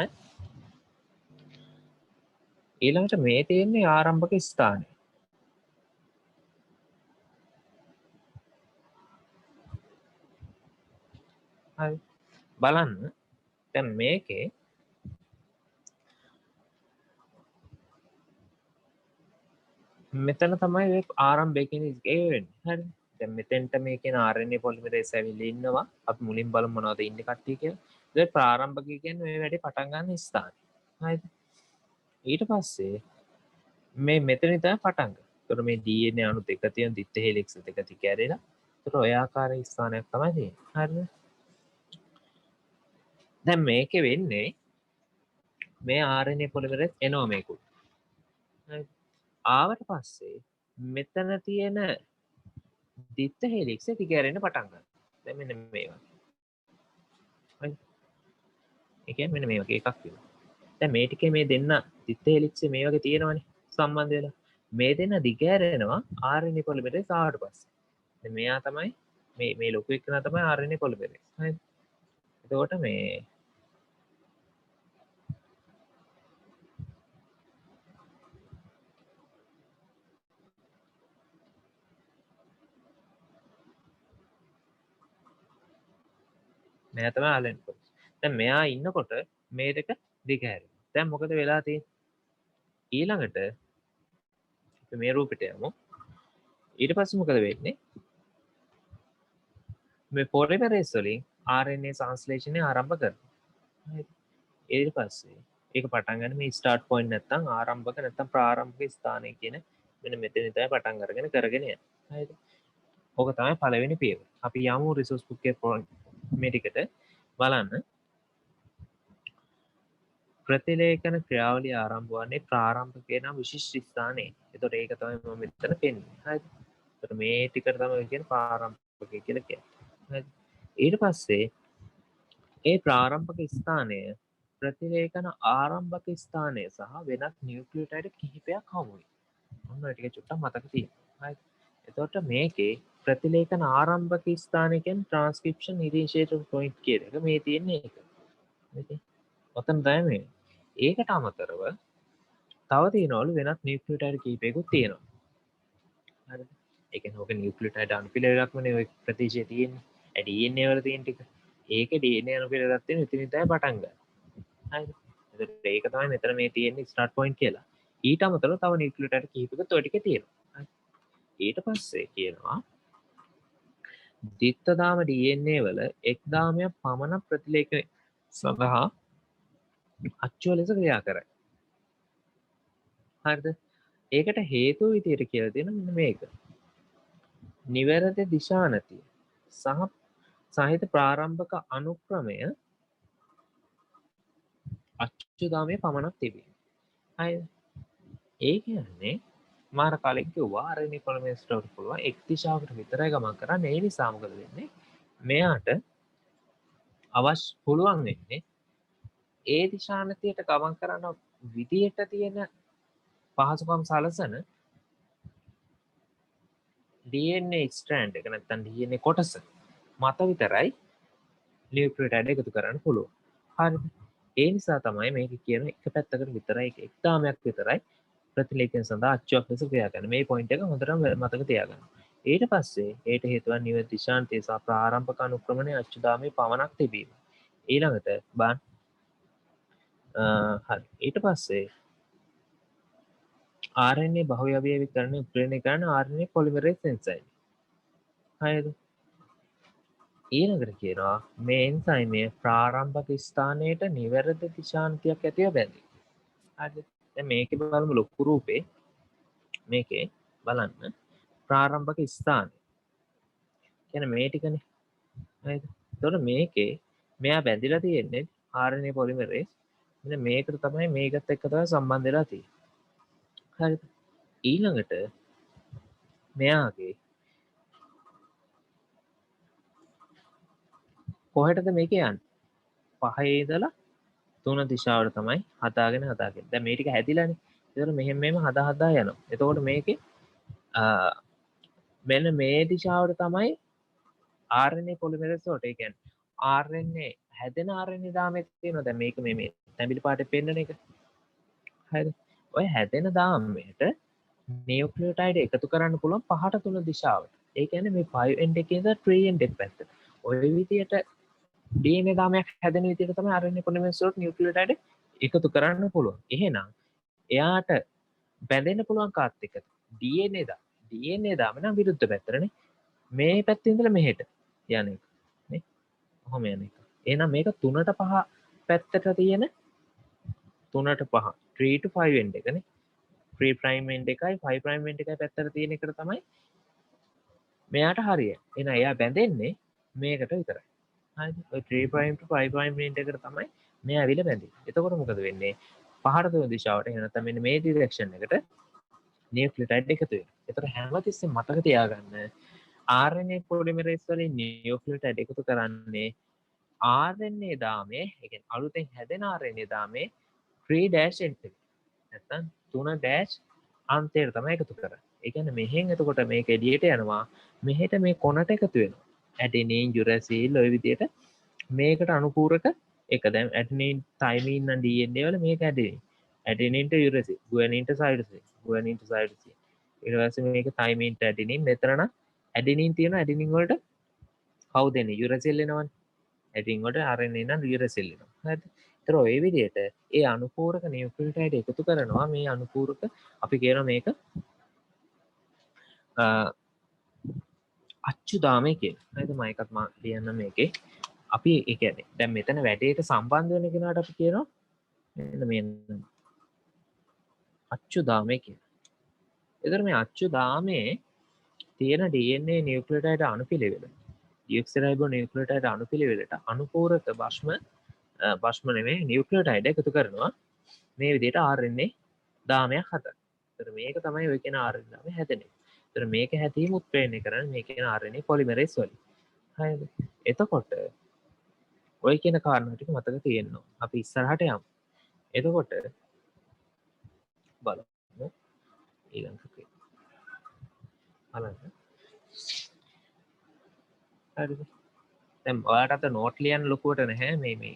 ඊළඟට මේ තියෙන්නේ ආරම්භක ස්ථානය. හරි. බලන්න දැන් මේකේ මෙතන තමයි මේ ආරම්භය කියන එක වෙන්නේ. හරි. දැන් මෙතෙන්ට මේ කියන RNA polymerase ඇවිල්ලා ඉන්නවා. අපි මුලින් බලමු මොනවද ඉන්නේ කට්ටිය කියලා. ඒ ප්‍රාරම්භකය කියන්නේ මේ වැඩේ පටන් ගන්න ස්ථානය. හරිද? ඊට පස්සේ මේ මෙතන තමයි පටන් ගන්න. ඒතකොට මේ DNA අණු දෙක තියෙන දිත්ත හෙලික්ස් දෙක තිකැරෙලා. ඒතකොට ඔය ආකාරයේ ස්ථානයක් තමයි තියෙන්නේ. හරිද? දැන් මේකේ වෙන්නේ මේ RNA polymerase එනවා මේකුත්. හරිද? ආවට පස්සේ මෙතන තියෙන දිත්ත හෙලික්ස් එක තිකැරෙන්න පටන් ගන්නවා. දැන් මෙන්න මේ වගේ. හරි. ඒ කියන්නේ මෙන්න මේ වගේ එකක් වෙනවා. දැන් මේ ටිකේ මේ දෙන්න තිත්ත හෙලික්ස් මේ වගේ තියෙනවනේ සම්බන්ධ වෙලා. මේ දෙන්න දිගෑරෙනවා RNA පොලිමරේස් ආවට පස්සේ. දැන් මෙයා තමයි මේ ලොකු එකනා තමයි RNA පොලිමරේස්. හරිද? එතකොට මේ මෙයා තමයි RNA පොලිමරේස්. දැන් මෙයා ඉන්නකොට මේ දෙක දිගෑරෙනවා. දැන් මොකද වෙලා තියෙන්නේ? ඊළඟට අපි මේ රූපෙට යමු. ඊට පස්සේ මොකද වෙන්නේ? මේ පොලිමරේස් වලින් RNA සංශ්ලේෂණය ආරම්භ කරනවා. හරිද? ඊට පස්සේ ඒක පටන් ගන්න මේ ස්ටාර්ට් පොයින්ට් නැත්තම් ආරම්භක නැත්තම් ප්‍රාරම්භක ස්ථානය කියන මෙන්න මෙතන තමයි පටන් අරගෙන කරගෙන යන්නේ. හරිද? ඕක තමයි පළවෙනි පියවර. අපි යමු රිසෝස් බුක් එකේ මේ ටිකට බලන්න. ප්‍රතිලේඛන ක්‍රියාවලිය ආරම්භ වන්නේ ප්‍රාරම්භකේ නම් විශිෂ්ට ස්ථානයේ. එතකොට ඒක තමයි මම මෙතන පෙන්නන්නේ. හරිද? එතකොට මේ ටිකට තමයි කියන්නේ ප්‍රාරම්භකය කියලා කියන්නේ. හරිද? ඊට පස්සේ ඒ ප්‍රාරම්භක ස්ථානය ප්‍රතිලේඛන ආරම්භක ස්ථානය සහ වෙනත් නියුක්ලියෝටයිඩ් කිහිපයක් හමු වෙයි. ඔන්න ඔය ටික චුට්ටක් මතක තියාගන්න. හරිද? එතකොට මේකේ ප්‍රතිලේඛන ආරම්භක ස්ථානය කියන්නේ ට්‍රාන්ස්ක්‍රිප්ෂන් ඉනිෂියේටර් පොයින්ට් කියන එක මේ තියෙන්නේ ඒක. හරිද? ඔතන තමයි මේ. ඒකට අමතරව තව තියෙනවලු වෙනත් නියුක්ලියෝටයිඩ් කිහිපයකුත් තියෙනවා. හරිද? ඒ කියන්නේ ඔක නියුක්ලියෝටයිඩ් අනුපිළිවෙලක්මනේ ඔය ප්‍රතිශය තියෙන්නේ. DNA වල තියෙන ටික. ඒක DNA අනුපිළිවෙලක් තියෙන ඉතින් තමයි පටන් ගන්න. හරිද? එතකොට ඒක තමයි මෙතන මේ තියෙන්නේ ස්ටාර්ට් පොයින්ට් කියලා. ඊට අමතරව තව නියුක්ලියෝටයිඩ් කිහිපයකුත් ඔය ටිකේ තියෙනවා. හරි. ඊට පස්සේ කියනවා දිත්තදාම DNA වල එක් දාමයක් පමණ ප්‍රතිලේඛනය සඳහා අච්චුව ලෙස ක්‍රියා කරයි. හරිද? ඒකට හේතුව විදියට කියලා දෙන මෙන්න මේක. නිවැරදි දිශානතිය සහ සහිත ප්‍රාරම්භක අනුක්‍රමය අච්චුදාමයේ පමණක් තිබේ. හරිද? ඒ කියන්නේ මාර කලින් කිව්වා RNA පොලිමරේස් වලට පුළුවන් එක් දිශාවකට විතරයි ගමන් කරන්න. ඒ නිසා මොකද වෙන්නේ? මෙයාට අවශ්‍ය පුළුවන් වෙන්නේ ඒ දිශානතියට ගමන් කරන විදියට තියෙන පහසුකම් සලසන DNA ස්ට්‍රෑන්ඩ් එක නැත්තම් DNA කොටස මත විතරයි නියුක්ලියෝටයිඩ් එකතු කරන්න පුළුවන්. හරිද? ඒ නිසා තමයි මේක කියන එක පැත්තකට විතරයි එක් දාමයක් විතරයි ප්‍රතිලේඛන සඳහා අච්චුවක් ලෙස ක්‍රියා කරන. මේ පොයින්ට් එක හොඳටම මතක තියාගන්න. ඊට පස්සේ ඒට හේතුව නිවැරදි දිශාන්තය සහ ප්‍රාරම්භක අනුක්‍රමණය අච්චුදාමයේ පමණක් තිබීම. ඊළඟට බලන්න හරි. ඊට පස්සේ RNA බහුව්‍යවීකරණය උත්ප්‍රේරණය කරන RNA පොලිමරේස් එන්සයිම්. හරිද? ඊළඟට කියනවා මේ එන්සයිමය ප්‍රාරම්භක ස්ථානයට නිවැරදි දිශාන්තියක් ඇතිව බැඳේ. හරිද? දැන් මේකේ බලමු ලොකු රූපේ මේකේ බලන්න ප්‍රාරම්භක ස්ථානය. කියන්නේ මේ ටිකනේ. හරිද? එතකොට මේකේ මෙයා බැඳිලා තියෙන්නේ RNA පොලිමරේස්. මෙන්න මේකට තමයි මේකත් එක්ක තමයි සම්බන්ධ වෙලා තියෙන්නේ. හරිද? ඊළඟට මෙයාගේ කොහෙටද මේක යන්නේ? 5 ඉඳලා 3 දිශාවට තමයි හදාගෙන. දැන් මේ ටික හැදිලානේ. ඒතකොට මෙහෙම හදා යනවා. එතකොට මේකේ මෙන්න මේ දිශාවට තමයි RNA පොලිමරේස් වලට ඒ කියන්නේ RNA හැදෙන RNA දාමයක් තියෙනවා. දැන් මේක මේ තැඹිලි පාටේ පෙන්නන එක. හරිද? ඔය හැදෙන දාමයට නියුක්ලියෝටයිඩ් එකතු කරන්න පුළුවන් 5ට 3 දිශාවට. ඒ කියන්නේ මේ 5 end එකේ ඉඳලා 3 end එක පැත්තට. ඔය විදියට DNA දාමයක් හැදෙන විදියට තමයි RNA පොලිමරේස් වලට නියුක්ලියෝටයිඩ් එකතු කරන්න පුළුවන්. එහෙනම් එයාට බැඳෙන්න පුළුවන් කාත් එක්කද? DNA දාම නම් විරුද්ධ පැත්තටනේ. මේ පැත්තේ ඉඳලා මෙහෙට යන එක නේ. කොහොම යන එක. එහෙනම් මේක 3ට 5 පැත්තට තියෙන 3ට 5 3 to 5 end එකනේ. 3 prime end එකයි 5 prime end එකයි පැත්තට තියෙන එකට තමයි මෙයාට හරිය. එහෙනම් එයා බැඳෙන්නේ මේකට විතරයි. හරිද? ඔය 3 prime to 5 prime end එකට තමයි මෙයා ඇවිල්ලා බැඳෙන්නේ. එතකොට මොකද වෙන්නේ? පහට තුන දිශාවට එහෙම නැත්නම් මෙන්න මේ ඩිරෙක්ෂන් එකට නියුක්ලියෝටයිඩ් එකතු වෙනවා. ඒතර හැමතිස්සෙම මතක තියාගන්න RNA පොලිමරේස් වලින් නියුක්ලියෝටයිඩ් එකතු කරන්නේ RNA දාමේ, ඒ කියන්නේ අලුතෙන් හැදෙන RNA දාමේ 3 dash end එක. නැත්තම් 3 dash අන්තයට තමයි එකතු කරන්නේ. ඒ කියන්නේ මෙහෙන් එතකොට මේක එළියට යනවා. මෙහෙට මේ කොනට එකතු වෙනවා. ඇඩෙනින් යුරැසිල් ඔය විදිහට මේකට අනුපූරක එක දැන් ඇඩෙනින් තයිමින් නම් DNA වල මේක ඇඩෙනින්. ඇඩෙනින්ට යුරැසිල්, ගුවනින්ට සයිටෝසින්, ගුවනින්ට සයිටෝසින්. ඊට පස්සේ මේක තයිමින්ට ඇඩෙනින් මෙතන නම් ඇඩෙනින් තියෙනවා ඇඩෙනින් වලට කවුද එන්නේ යුරැසිල් එනවනේ. ඇඩෙනින් වලට RNA නම් යුරැසිල් එනවා. හරිද? ඒතර ඔය විදිහට ඒ අනුපූරක නියුක්ලියෝටයිඩ් එකතු කරනවා මේ අනුපූරක අපි කියනවා මේක අච්චුදාමය කියලා. හරිද? මම එකක් මම ලියන්න මේකේ. අපි ඒ කියන්නේ දැන් මෙතන වැඩේට සම්බන්ධ වෙන කෙනාට අපි කියනවා මෙන්න මේ අච්චුදාමය කියලා. ඒතර මේ අච්චුදාමයේ තියෙන DNA නියුක්ලියෝටයිඩ් අණුපිළිවෙල ඩිऑක්සිරයිබෝ නියුක්ලියෝටයිඩ් අණුපිළිවෙලට අනුපූරක භස්ම නෙමෙයි නියුක්ලියෝටයිඩ් එකතු කරනවා මේ විදිහට RNA දාමයක් හදන්න. ඒතර මේක තමයි ඔය කියන RNA දාමය හැදෙන්නේ. ඒතර මේක හැදීම උත්ප්‍රේරණය කරන්නේ මේ කියන RNA පොලිමරේස් වලින්. හරිද? එතකොට ඔය කියන කාරණා ටික මතක තියෙන්න ඕන. අපි ඉස්සරහට යමු. එතකොට බලමු ඊළඟට. බලන්න. හරිද? දැන් ඔයාලට අත නෝට් ලියන්න ලොකුවට නැහැ මේ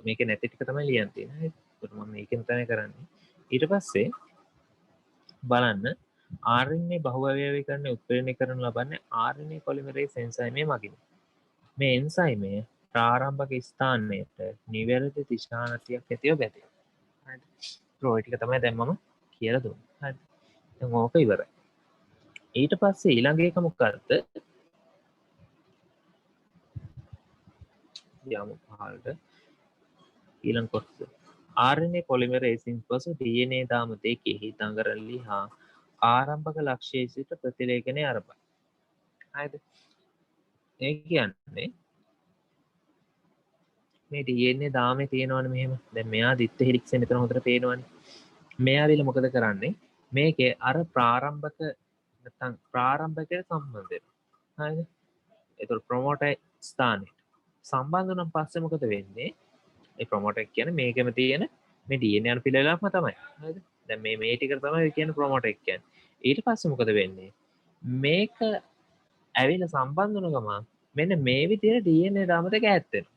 මේක නැති ටික තමයි ලියන්න තියෙන්නේ. හරිද? ඒකට මම මේකෙන් තමයි කරන්නේ. ඊට පස්සේ බලන්න RNA බහුවෛවිකරණ උත්ප්‍රේරණය කරනු ලබන්නේ RNA පොලිමරේස් එන්සයිමය මගින්. මේ එන්සයිමය ප්‍රාරම්භක ස්ථානයට නිවැරදි දිශානතියක් ඇතිව බැඳේ. හරිද? ඔය ටික තමයි දැන් මම කියලා දුන්නේ. හරිද? දැන් ඕක ඉවරයි. ඊට පස්සේ ඊළඟ එක මොකක්ද? යමු පහළට. ඊළඟ කොටස. RNA පොලිමරේසින් පසු DNA දාම දෙකෙහි දඟරලි හා ආරම්භක ලක්ෂ්‍යයේ සිට ප්‍රතිලේඛනය ආරම්භයි. හරිද? ඒ කියන්නේ මේ DNA දාමේ තියෙනවනේ මෙහෙම. දැන් මෙයා දිත්ත හෙලික්ස් මෙතන හොඳට පේනවනේ. මෙයාවිල මොකද කරන්නේ? මේකේ අර ප්‍රාරම්භක නැත්නම් ප්‍රාරම්භකයට සම්බන්ධ වෙනවා. හරිද? ඒතකොට ප්‍රොමෝටර් ස්ථානෙට සම්බන්ධ වුණාන් පස්සේ මොකද වෙන්නේ? ඒ ප්‍රොමෝටර් කියන්නේ මේකෙම තියෙන මේ DNA අණු පිළිවෙලක්ම තමයි. හරිද? දැන් මේ ටික තමයි කියන්නේ ප්‍රොමෝටර් කියන්නේ. ඊට පස්සේ මොකද වෙන්නේ? මේක ඇවිල්ලා සම්බන්ධ වුණ ගමන් මෙන්න මේ විදිහට DNA දාම දෙක ඈත් වෙනවා.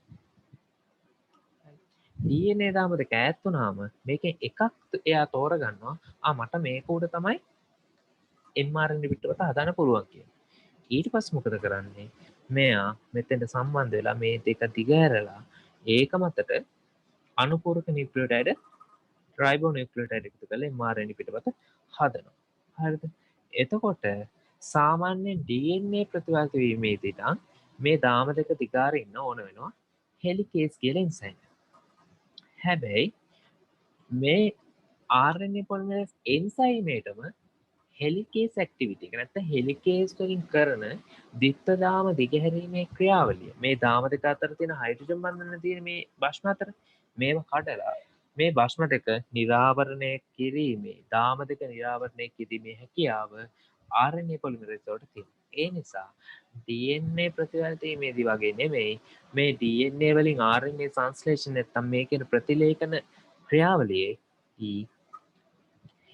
DNA දාම දෙක ඈත් වුණාම මේකෙන් එකක් එයා තෝරගන්නවා. මට මේක උඩ තමයි mRNA පිටවට හදන්න පුළුවන් කියලා. ඊට පස්සේ මොකද කරන්නේ? මෙයා මෙතෙන්ට සම්බන්ධ වෙලා මේ දෙක දිගහැරලා ඒක මතට අනුපූරක නියුක්ලියෝටයිඩ් රයිබෝ නියුක්ලියෝටයිඩ් එකතු කරලා mRNA පිටපත හදනවා. හරිද? එතකොට සාමාන්‍ය DNA ප්‍රතිවාර්ත වීමේදී නම් මේ දාම දෙක දිගාරින්න ඕන වෙනවා හෙලිකේස් කියලා එන්සයිම්. හැබැයි මේ RNA පොලිමරේස් එන්සයිමේටම හෙලිකේස් ඇක්ටිවිටි එක නැත්නම් හෙලිකේස් වලින් කරන දිත්තදාම දිගහැරීමේ ක්‍රියාවලිය මේ දාම දෙක අතර තියෙන හයිඩ්‍රජන් බන්ධන තියෙන මේ භස්ම අතර මේවා කඩලා මේ භස්ම දෙක නිරාවරණය කිරීමේ දාම දෙක නිරාවරණය කිරීමේ හැකියාව RNA පොලිමරේස් වලට තියෙනවා. ඒ නිසා DNA ප්‍රතිවර්තීමේදී වගේ නෙමෙයි මේ DNA වලින් RNA සංශ්ලේෂණ නැත්නම් මේ කියන ප්‍රතිලේඛන ක්‍රියාවලියේ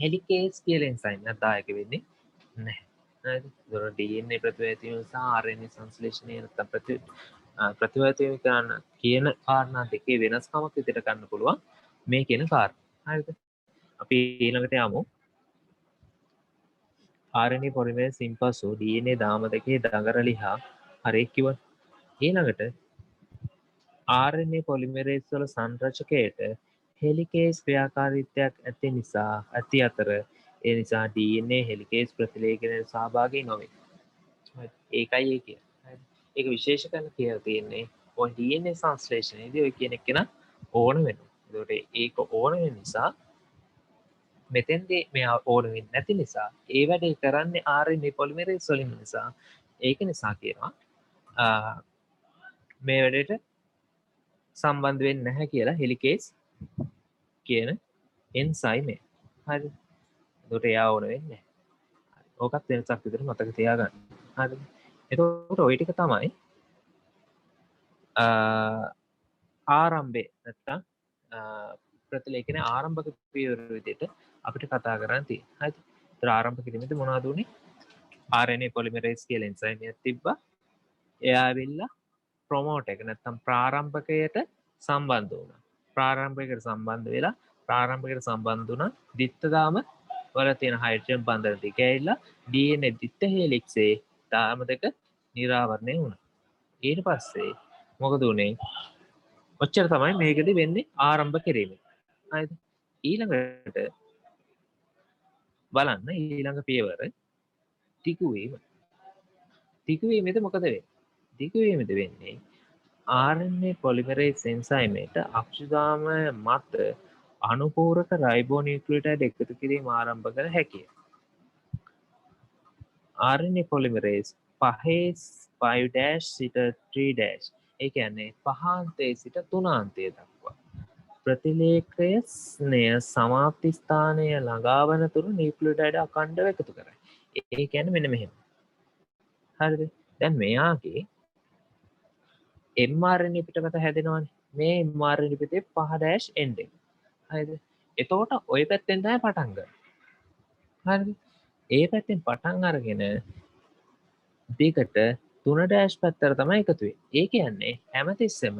හෙලිකේස් කියලා එන්සයිම් එකක් දායක වෙන්නේ නැහැ. හරිද? ඒතකොට DNA ප්‍රතිවර්තීම සහ RNA සංශ්ලේෂණය නැත්නම් ප්‍රතිවර්තීම කරන කියන කාරණා දෙකේ වෙනස්කමක් විදිහට ගන්න පුළුවන් මේ කියන කාරණා. හරිද? අපි ඊළඟට යමු. RNA පොලිමරේසින් පසු DNA දාම දෙකේ දඟරලි හා හරේ කිව්වනේ. ඊළඟට RNA පොලිමරේස් වල සංරචකයට හෙලිකේස් ක්‍රියාකාරීත්වයක් ඇති අතර ඒ නිසා DNA හෙලිකේස් ප්‍රතිලේඛනයට සහභාගී නොවේ. ඒකයි ඒ කියන්නේ. ඒක විශේෂ කරන්න කියලා තියෙන්නේ ඔය DNA සංශ්ලේෂණයේදී ඔය කියන එක ඕන වෙනවා. ඒකට ඒක ඕන වෙන නිසා මෙතෙන්දී මෙයා ඕන වෙන්නේ නැති නිසා ඒ වැඩේ කරන්නේ RNA පොලිමරේස් වලින් නිසා ඒක නිසා කියනවා මේ වැඩේට සම්බන්ධ වෙන්නේ නැහැ කියලා හෙලිකේස් කියන එන්සයිම් එක. හරිද? ඒකට එයා ඕන වෙන්නේ නැහැ. ඕකත් වෙනසක් විදිහට මතක තියාගන්න. හරිද? එතකොට ওই ටික තමයි ආරම්භයේ නැත්තම් ප්‍රතිලේඛනයේ ආරම්භක පියවර විදිහට අපිට කතා කරන්න තියෙනවා. හරිද? ඒතර ආරම්භ කිරීමේදී මොනවද උනේ? RNA polymerase කියලා එන්සයිම් එකක් තිබ්බා. එයා ඇවිල්ලා ප්‍රොමෝට් එක නැත්තම් ප්‍රාරම්භකයට සම්බන්ධ වුණා. ප්‍රාරම්භකයට සම්බන්ධ වෙලා ප්‍රාරම්භකයට සම්බන්ධ වුණා දිත්තදාම වල තියෙන හයිඩ්‍රජන් බන්ධන ටික ඇවිල්ලා DNA දිත්ත හේලික්සේ දාම දෙක නිරාවරණය වුණා. ඊට පස්සේ මොකද උනේ? ඔච්චර තමයි මේකෙදි වෙන්නේ ආරම්භ කිරීමෙන්. හරිද? ඊළඟට බලන්න ඊළඟ පියවර ටිකුවීම. ටිකුවීමේදී මොකද වෙන්නේ? ටිකුවීමේදී වෙන්නේ RNA polymerase enzyme එකට අක්ෂුදාම මත අනුපූරක රයිබෝනියුක්ලියෝටයිඩ් එකතු කිරීම ආරම්භ කර හැකිය. RNA polymerase 5 සිට 3 ඒ කියන්නේ 5 අන්තයේ සිට 3 අන්තය දක්වා ප්‍රතිලේඛනය සමාප්ති ස්ථානය ළඟා වන තුරු නියුක්ලියෝටයිඩ් අඛණ්ඩව එකතු කරයි. ඒ කියන්නේ මෙන්න මෙහෙම. හරිද? දැන් මෙයාගේ mRNA පිටපත හැදෙනවානේ. මේ mRNA පිටේ 5 end එක. හරිද? එතකොට ওই පැත්තෙන් තමයි පටන් ගන්න. හරිද? ඒ පැත්තෙන් පටන් අරගෙන දෙකට 3 පැත්තට තමයි එකතු වෙන්නේ. ඒ කියන්නේ හැමතිස්සෙම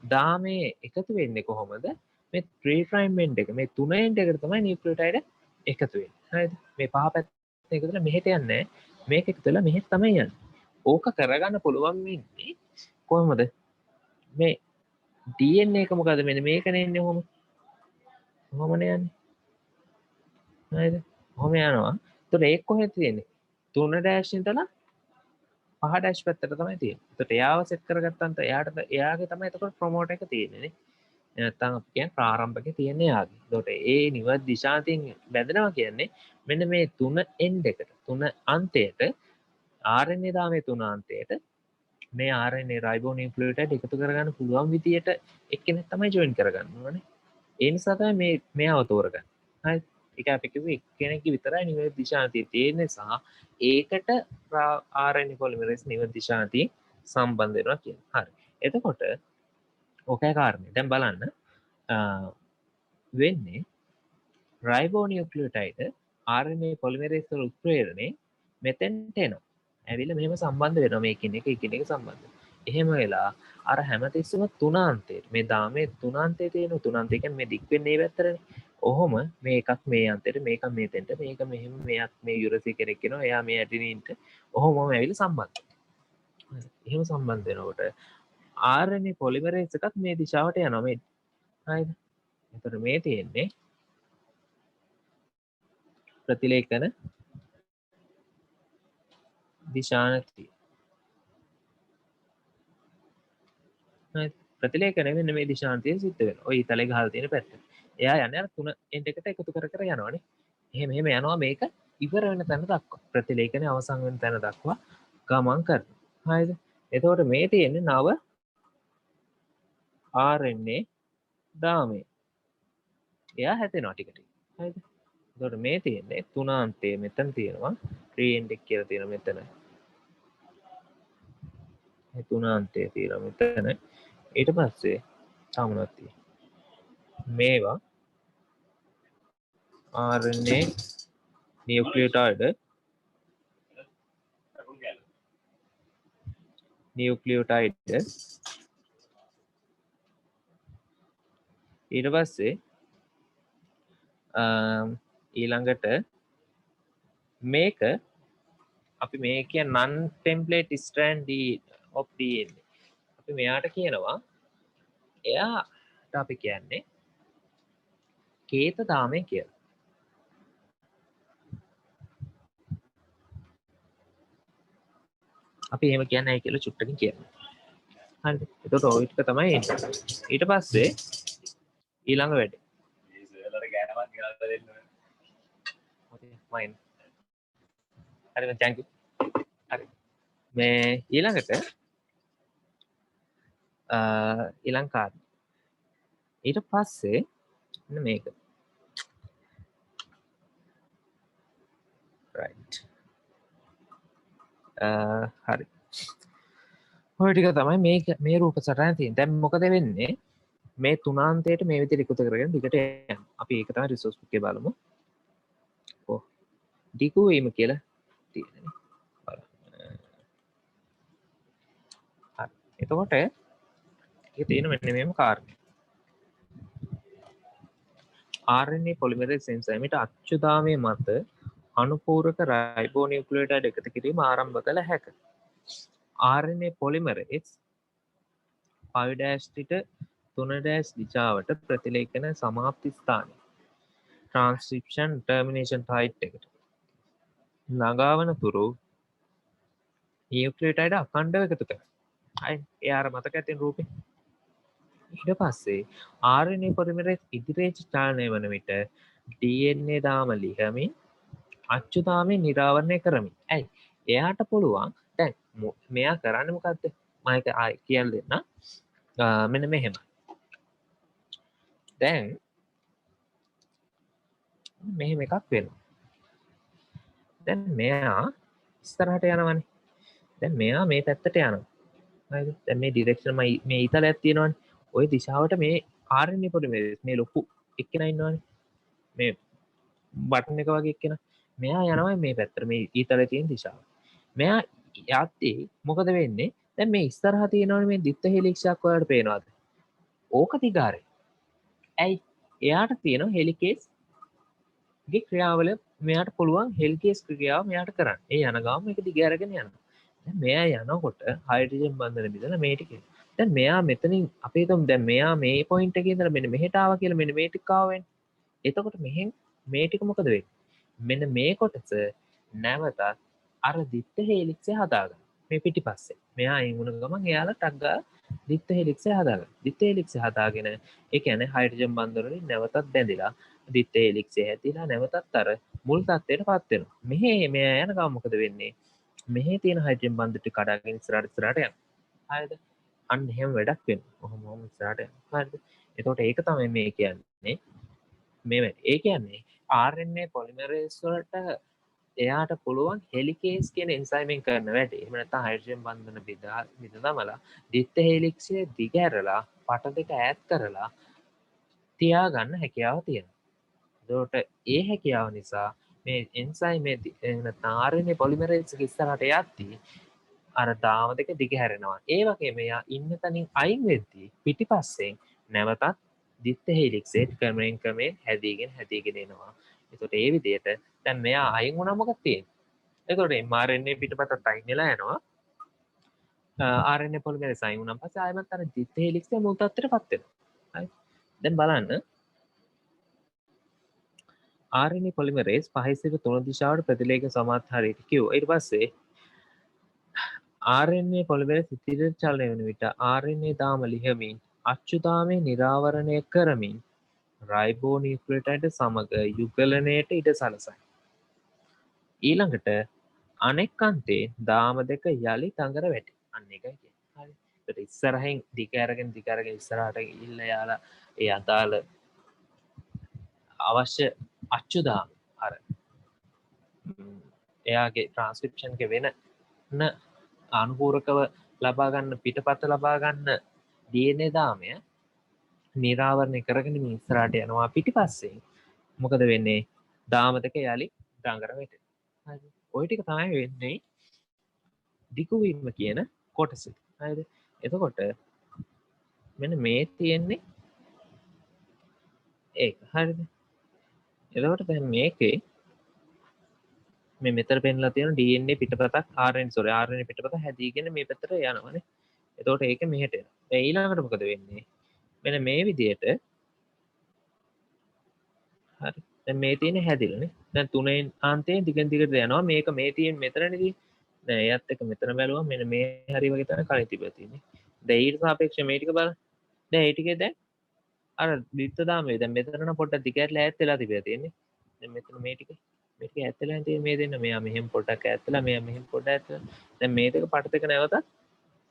දාමේ එකතු වෙන්නේ කොහොමද? මේ 3 prime end එක මේ 3 end එකට තමයි නියුක්ලියෝටයිඩ් එකතු වෙන්නේ. හරිද? මේ පහ පැත්තෙන් එකතු වෙලා මෙහෙට යන්නේ. මේක එකතු වෙලා මෙහෙට තමයි යන්නේ. ඕක කරගන්න පුළුවන් වෙන්නේ කොහොමද? මේ DNA එක මොකද මෙන්න මේකනේ එන්නේ කොහොම? කොහොමනේ යන්නේ? හරිද? කොහොම යනවා? ඒතකොට ඒක කොහෙද තියෙන්නේ? 3 ඉඳලා 5 පැත්තට තමයි තියෙන්නේ. ඒතකොට එයාව සෙට් කරගත්තන්ට එයාගේ තමයි එතකොට ප්‍රොමෝටර් එක තියෙන්නේ නේ. නැත්තම් අපි කියන්නේ ප්‍රාරම්භකේ තියෙන්නේ එයාගේ. ඒතකොට ඒ නිවර්ත දිශාන්තයෙන් බැඳෙනවා කියන්නේ මෙන්න මේ 3 end එකට 3 අන්තයට RNA දාමේ 3 අන්තයට මේ RNA රයිබෝනියුක්ලියෝටයිඩ් එකතු කරගන්න පුළුවන් විදියට එක්කෙනෙක් තමයි ජොයින් කරගන්න ඕනේ. ඒ නිසා තමයි මෙයාව තෝරගන්නේ. හරි. ඒක අපි කිව්වේ එක්කෙනෙක්ගේ විතරයි නිවර්ත දිශාන්තිය තියෙන නිසා ඒකට RNA polymerase නිවර්ත දිශාන්තිය සම්බන්ධ වෙනවා කියන්නේ. හරි. එතකොට ඕකයි කාරණේ. දැන් බලන්න වෙන්නේ රයිබෝනියුක්ලියෝටයිඩ් RNA polymerase වල උත්ප්‍රේරණේ මෙතෙන්ට එනවා. ඇවිල්ලා මෙහෙම සම්බන්ධ වෙනවා මේකින් එක එකිනෙක සම්බන්ධ. එහෙම වෙලා අර හැමතිස්සෙම තුනාන්තයට මේ දාමේ තුනාන්තයේ තියෙන තුනාන්තය කියන්නේ මේ දික් වෙන්නේ මේ පැත්තටනේ. ඔහොම මේ එකක් මේ අන්තයට මේක මෙතෙන්ට මේක මෙහෙම මෙයක් මේ යුරසි කෙනෙක් කෙනවා එයා මේ ඇඩිනින්ට ඔහොමම ඇවිල්ලා සම්බන්ධ. එහෙම සම්බන්ධ වෙනකොට RNA polymerase එකත් මේ දිශාවට යනවා මේ. හරිද? එතකොට මේ තියෙන්නේ ප්‍රතිලේඛන දිශානති. ප්‍රතිලේඛනය මෙන්න මේ දිශාන්තිය සිද්ධ වෙනවා. ඔය ඉතලේ ගහලා තියෙන පැත්ත. එයා යන්නේ අර 3 end එකට එකතු කර කර යනවානේ. එහෙම යනවා මේක ඉවර වෙන තැන දක්වා. ප්‍රතිලේඛනය අවසන් වෙන තැන දක්වා ගමන් කරනවා. හරිද? එතකොට මේ තියෙන්නේ නව RNA දාමය. එයා හැදෙනවා ටික ටික. හරිද? එතකොට මේ තියෙන්නේ තුනාන්තයේ මෙතන තියෙනවා 3 end එක කියලා තියෙනවා මෙතන. මේ තුනාන්තයේ තියෙනවා මෙතන. ඊට පස්සේ සාමනක් තියෙනවා. මේවා RNA nucleotide ඊට පස්සේ ඊළඟට මේක අපි මේ කිය non template strand of DNA අපි මෙයාට කියනවා එයාට අපි කියන්නේ කේත දාමය කියලා. අපි එහෙම කියන්නේ නැහැ කියලා චුට්ටකින් කියනවා. හරිද? එතකොට ඔය ටික තමයි එන්නේ. ඊට පස්සේ ඊළඟ වැඩේ. ඉස්සෙල්ලාට ගෑනවත් ගෙනල්ලා දෙන්න ඕනේ. ඔකේ මයින්. හරි thank you. හරි. මේ ඊළඟට ඊළඟ කාර්ය. ඊට පස්සේ මෙන්න මේක. right. හරි. ඔය ටික තමයි මේ රූප සටහන තියෙන්නේ. දැන් මොකද වෙන්නේ? මේ තුනාන්තයට මේ විදිහට එකතු කරගෙන දිගට යන්න. අපි ඒක තමයි රිසෝස් එකේ බලමු. ඔව්. දිගු වීම කියලා තියෙනවා. බලන්න. හරි. එතකොට ඒකේ තියෙන මෙන්න මේම කාරණේ. RNA polymerase enzyme ට අච්චුදාමයේ මත අනුපූරක රයිබෝනියුක්ලියෝටයිඩ් එකතු කිරීම ආරම්භ කළ හැක. RNA polymerase 5' 3' දිශාවට ප්‍රතිලේඛන සමාප්ති ස්ථානය transcription termination site එකට ළඟාවන තුරු නියුක්ලියෝටයිඩ් අඛණ්ඩව එකතු කරනවා. අය ඒ අර මතක ඇතින් රූපේ. ඊට පස්සේ RNA polymerase ඉදිරියට චලනය වන විට DNA දාම ලිහමින් අච්චුතාමය නිරාවරණය කරමින්. ඇයි? එයාට පුළුවන් දැන් මෙයා කරන්නේ මොකද්ද? මම ඒක කියලා දෙන්න. මෙන්න මෙහෙම. දැන් මෙහෙම එකක් වෙනවා. දැන් මෙයා ඉස්සරහට යනවනේ. දැන් මෙයා මේ පැත්තට යනවා. හරිද? දැන් මේ ඩිරෙක්ෂන් මේ ඊතලයක් තියෙනවනේ. ওই දිශාවට මේ RNA polymerase මේ ලොකු එක්කෙනා ඉන්නවනේ. මේ බටන් එක වගේ එක්කෙනා. මෙයා යනවා මේ පැත්තට මේ ඊතලයේ තියෙන දිශාව. මෙයා යද්දී මොකද වෙන්නේ? දැන් මේ ඉස්සරහා තියෙනවනේ මේ දිත්ත හෙලික්සයක් ඔයාලට පේනවද? ඕක දිගාරේ. ඇයි? එයාට තියෙන හෙලිකේස් ගේ ක්‍රියාවල මෙයාට පුළුවන් හෙලිකේස් ක්‍රියාව මෙයාට කරන්න. ඒ යන ගාම මේක දිග අරගෙන යනවා. දැන් මෙයා යනකොට හයිඩ්‍රජන් බන්ධන බෙදලා මේ ටික. දැන් මෙයා මෙතනින් අපි හිතමු දැන් මෙයා මේ පොයින්ට් එකේ ඉඳලා මෙන්න මෙහෙට ආවා කියලා මෙන්න මේ ටික ආව වෙන්නේ. එතකොට මෙහෙන් මේ ටික මොකද වෙන්නේ? මෙන්න මේ කොටස නැවතත් අර දිත්ත හේලික්සය හදාගන්න. මේ පිටිපස්සේ. මෙයා අයින් වුණ ගමන් එයාලා ටක් ගාලා දිත්ත හේලික්සය හදාගන්න. දිත්ත හේලික්සය හදාගෙන ඒ කියන්නේ හයිඩ්‍රජන් බන්ධන වලින් නැවතත් බැඳිලා දිත්ත හේලික්සය හැදිලා නැවතත් අර මුල් තත්ත්වයටපත් වෙනවා. මෙහෙ මෙයා යන ගමන් මොකද වෙන්නේ? මෙහි තියෙන හයිඩ්‍රජන් බන්ධ ටික කඩාගෙන ඉස්සරහට යනවා. හරිද? අන්න එහෙම වැඩක් වෙනවා. කොහොම ඉස්සරහට යනවා. හරිද? එතකොට ඒක තමයි මේ කියන්නේ. ඒ කියන්නේ RNA polymerase වලට එයාට පුළුවන් හෙලිකේස් කියන එන්සයිමෙන් කරන වැඩේ. එහෙම නැත්නම් හයිඩ්‍රජන් බන්ධන බෙදලා දිත්ත හෙලික්සය දිග ඇරලා පට දෙක ඈත් කරලා තියාගන්න හැකියාව තියෙනවා. එතකොට ඒ හැකියාව නිසා මේ එන්සයිම් නැත්නම් RNA polymerase එක ඉස්සරහට යද්දී අර දාම දෙක දිග හැරෙනවා. ඒ වගේ මෙයා ඉන්න තනින් අයින් වෙද්දී පිටිපස්සෙන් නැවතත් දිත්ත හෙලික්සෙ ක්‍රමයෙන් හැදීගෙන එනවා. එතකොට ඒ විදිහට දැන් මෙයා අයින් වුණා මොකක්ද තියෙන්නේ? එතකොට mRNA පිටපතට අයින් වෙලා යනවා. RNA polymerase අයින් වුණාන් පස්සේ ආයෙමත් අර දිත්ත හෙලික්සෙ මුල් තත්ත්වයටපත් වෙනවා. හරි. දැන් බලන්න RNA polymerase 5-3 දිශාවට ප්‍රතිලේඛන සමාන්තරයට කිව්වා. ඊට පස්සේ RNA polymerase ඉදිරියට චලනය වන විට RNA දාම ලිහමින් අච්චුතාමය නිරාවරණය කරමින් රයිබෝනියුක්ලියෝටයිඩ් සමග යුගලනයට ඉඩ සලසයි. ඊළඟට අනෙක් අන්තේ දාම දෙක යලි තඟර වැටේ. අන්න එකයි කියන්නේ. හරි. ඒත් ඉස්සරහින් දිග අරගෙන ඉස්සරහට ගිහිල්ලා යාලා ඒ අදාළ අවශ්‍ය අච්චුදාම අර එයාගේ ට්‍රාන්ස්ක්‍රිප්ෂන් එක වෙන අනුපූරකව ලබා ගන්න පිටපත ලබා ගන්න DNA දාමය නිරාවරණය කරගෙන ඉස්සරහට යනවා. පිටිපස්සේ මොකද වෙන්නේ? දාම දෙක යලි දඟර වැටෙනවා. හරි. ওই ටික තමයි වෙන්නේ දිගු වීම කියන කොටස. හරිද? එතකොට මෙන්න මේ තියෙන්නේ ඒක. හරිද? එතකොට දැන් මේකේ මේ මෙතන පෙන්ලා තියෙන DNA පිටපතක් RNA පිටපත හැදීගෙන මේ පැත්තට යනවානේ. එතකොට ඒක මෙහෙට එනවා. දැන් ඊළඟට මොකද වෙන්නේ? මෙන්න මේ විදිහට හරි. දැන් මේ තියෙන්නේ හැදිලානේ. දැන් තුනෙන් අන්තයෙන් දිගින් දිගට යනවා. මේක මේ තියෙන මෙතනනේ. දැන් එයත් එක මෙතන බැලුවම මෙන්න මේ හරි වගේ තමයි කලින් තිබලා තියෙන්නේ. දැන් ඊට සාපේක්ෂව මේ ටික බලන්න. දැන් ඒ ටිකේ දැන් අර දිත්ත දාමේ දැන් මෙතන නම් පොඩ්ඩක් දිගට ඈත් වෙලා තිබලා තියෙන්නේ. දැන් මෙතන මේ ටික ඈත් වෙලා තියෙන මේ දෙන්න මෙයා මෙහෙම පොඩ්ඩක් ඈත් වෙලා මෙයා මෙහෙම පොඩ්ඩක් ඈත් වෙලා දැන් මේ දෙක පට දෙක නැවතත්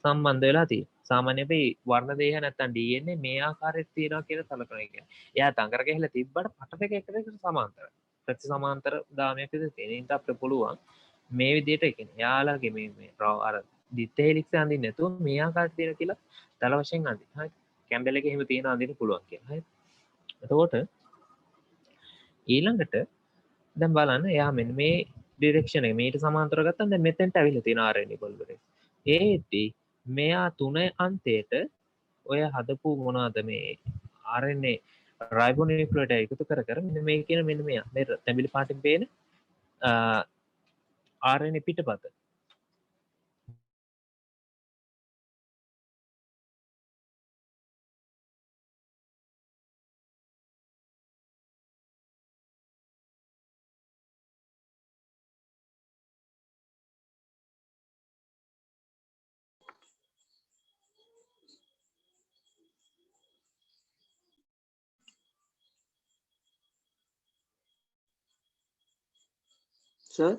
සම්බන්ධ වෙලා තියෙනවා. සාමාන්‍ය අපි වර්ණ දේහ නැත්තම් DNA මේ ආකාරයට තියෙනවා කියලා සලකනවා කියන්නේ. එයා දඟර ගහලා තිබ්බට පට දෙක එකට සමාන්තරයි. ප්‍රතිසමාන්තර දාමයක් විදිහට තියෙන. ඉතින් අපිට පුළුවන් මේ විදිහට කියන්නේ යාළුවගේ මේ අර දිත්ත හෙලික්ස් අඳින්න නැතුව මේ ආකාරයට තියෙන කියලා දල වශයෙන් අඳින්න. හරි. කැන්ඩල් එකේ එහෙම තියෙන අඳින්න පුළුවන් කියලා. හරි. එතකොට ඊළඟට දැන් බලන්න එයා මෙන්න මේ ඩිරෙක්ෂන් එක මීට සමාන්තරව ගත්තම දැන් මෙතෙන්ට ඇවිල්ලා තියෙන RNA පොලිමරේස්. ඒෙද්දි මෙයා 3 අන්තයට ඔය හදපු මොනවද මේ RNA රයිබෝනියුක්ලියෝටයිඩ් එකතු කර කර මෙන්න මේ කියන මෙන්න මෙයා මේ තැඹිලි පාටින් පේන RNA පිටපත Sir?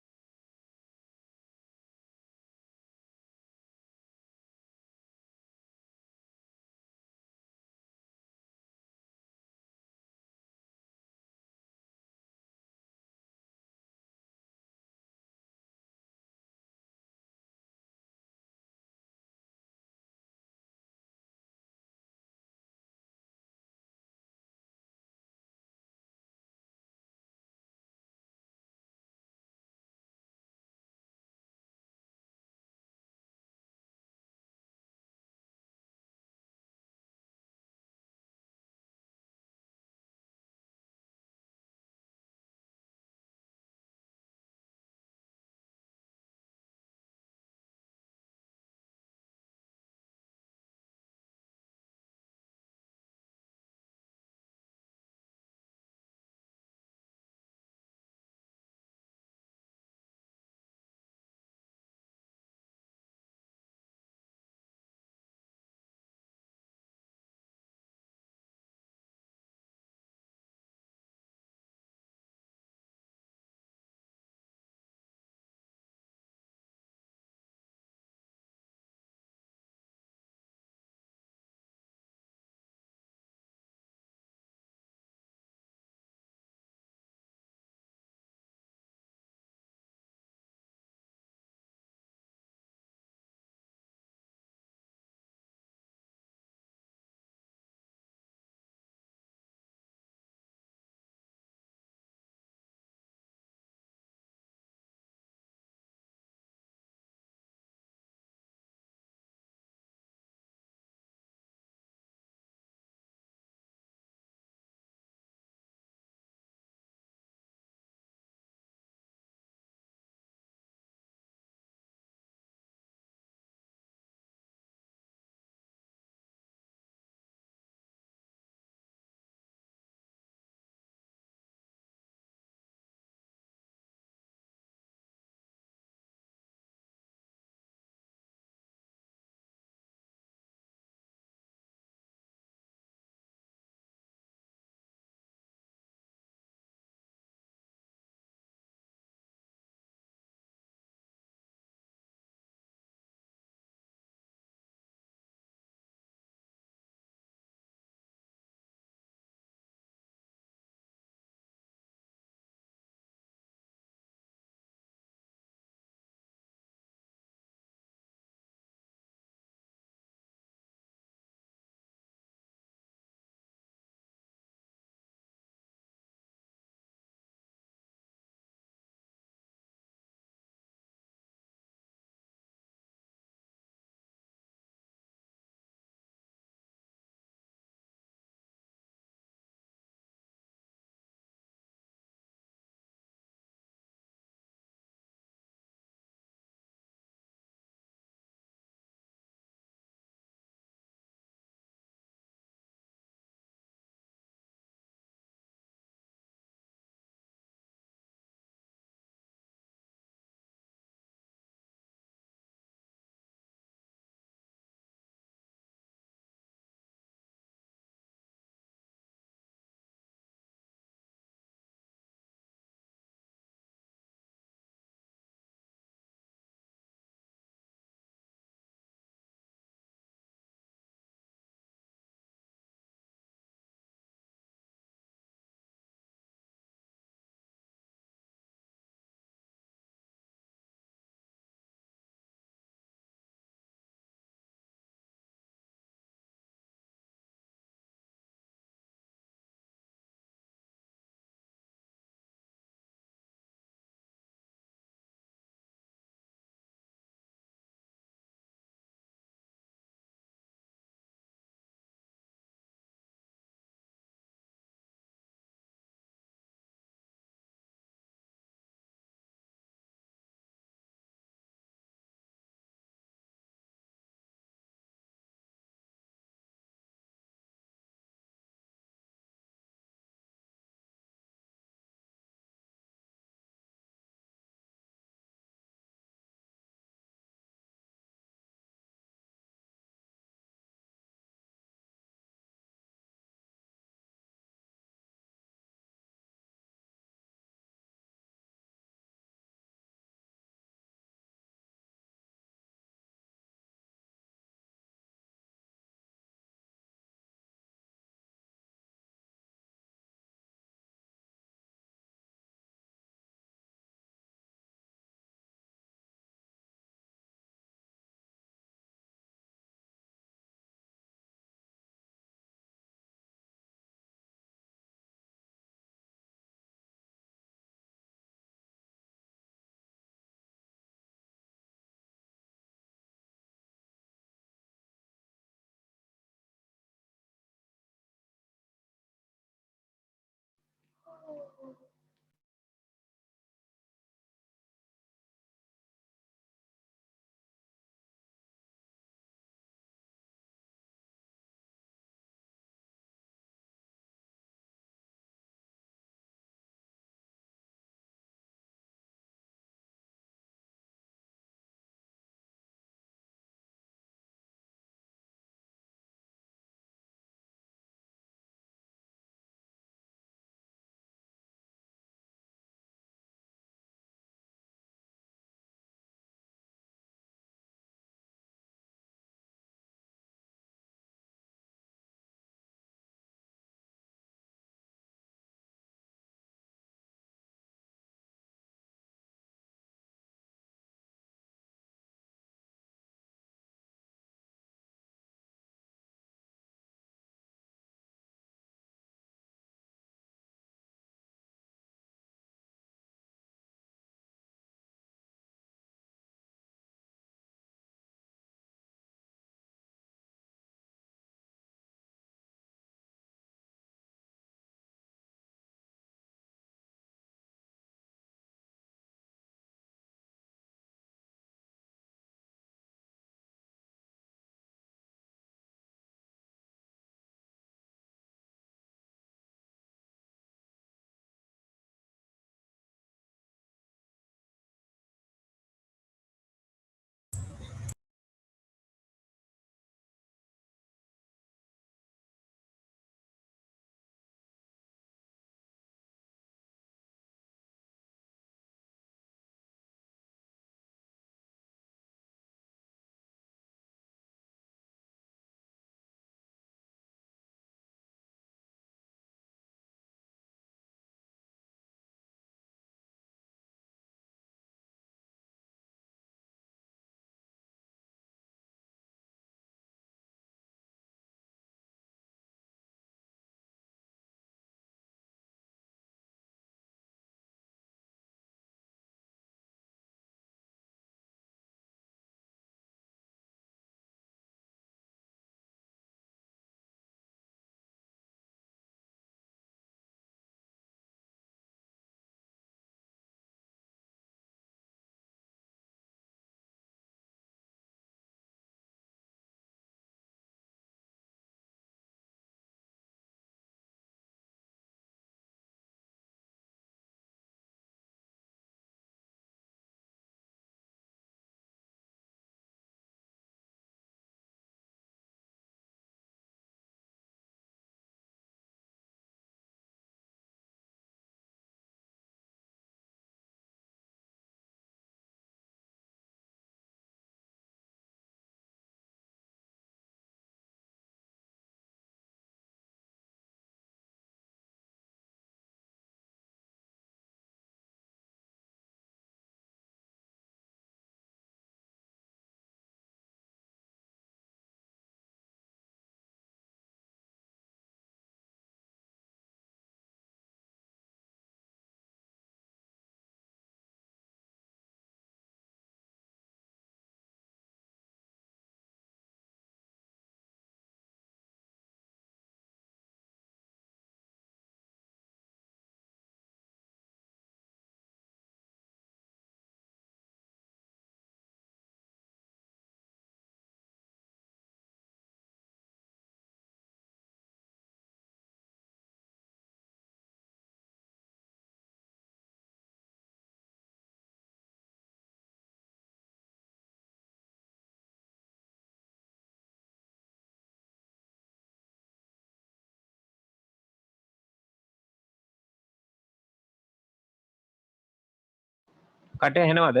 කට ඇහෙනවද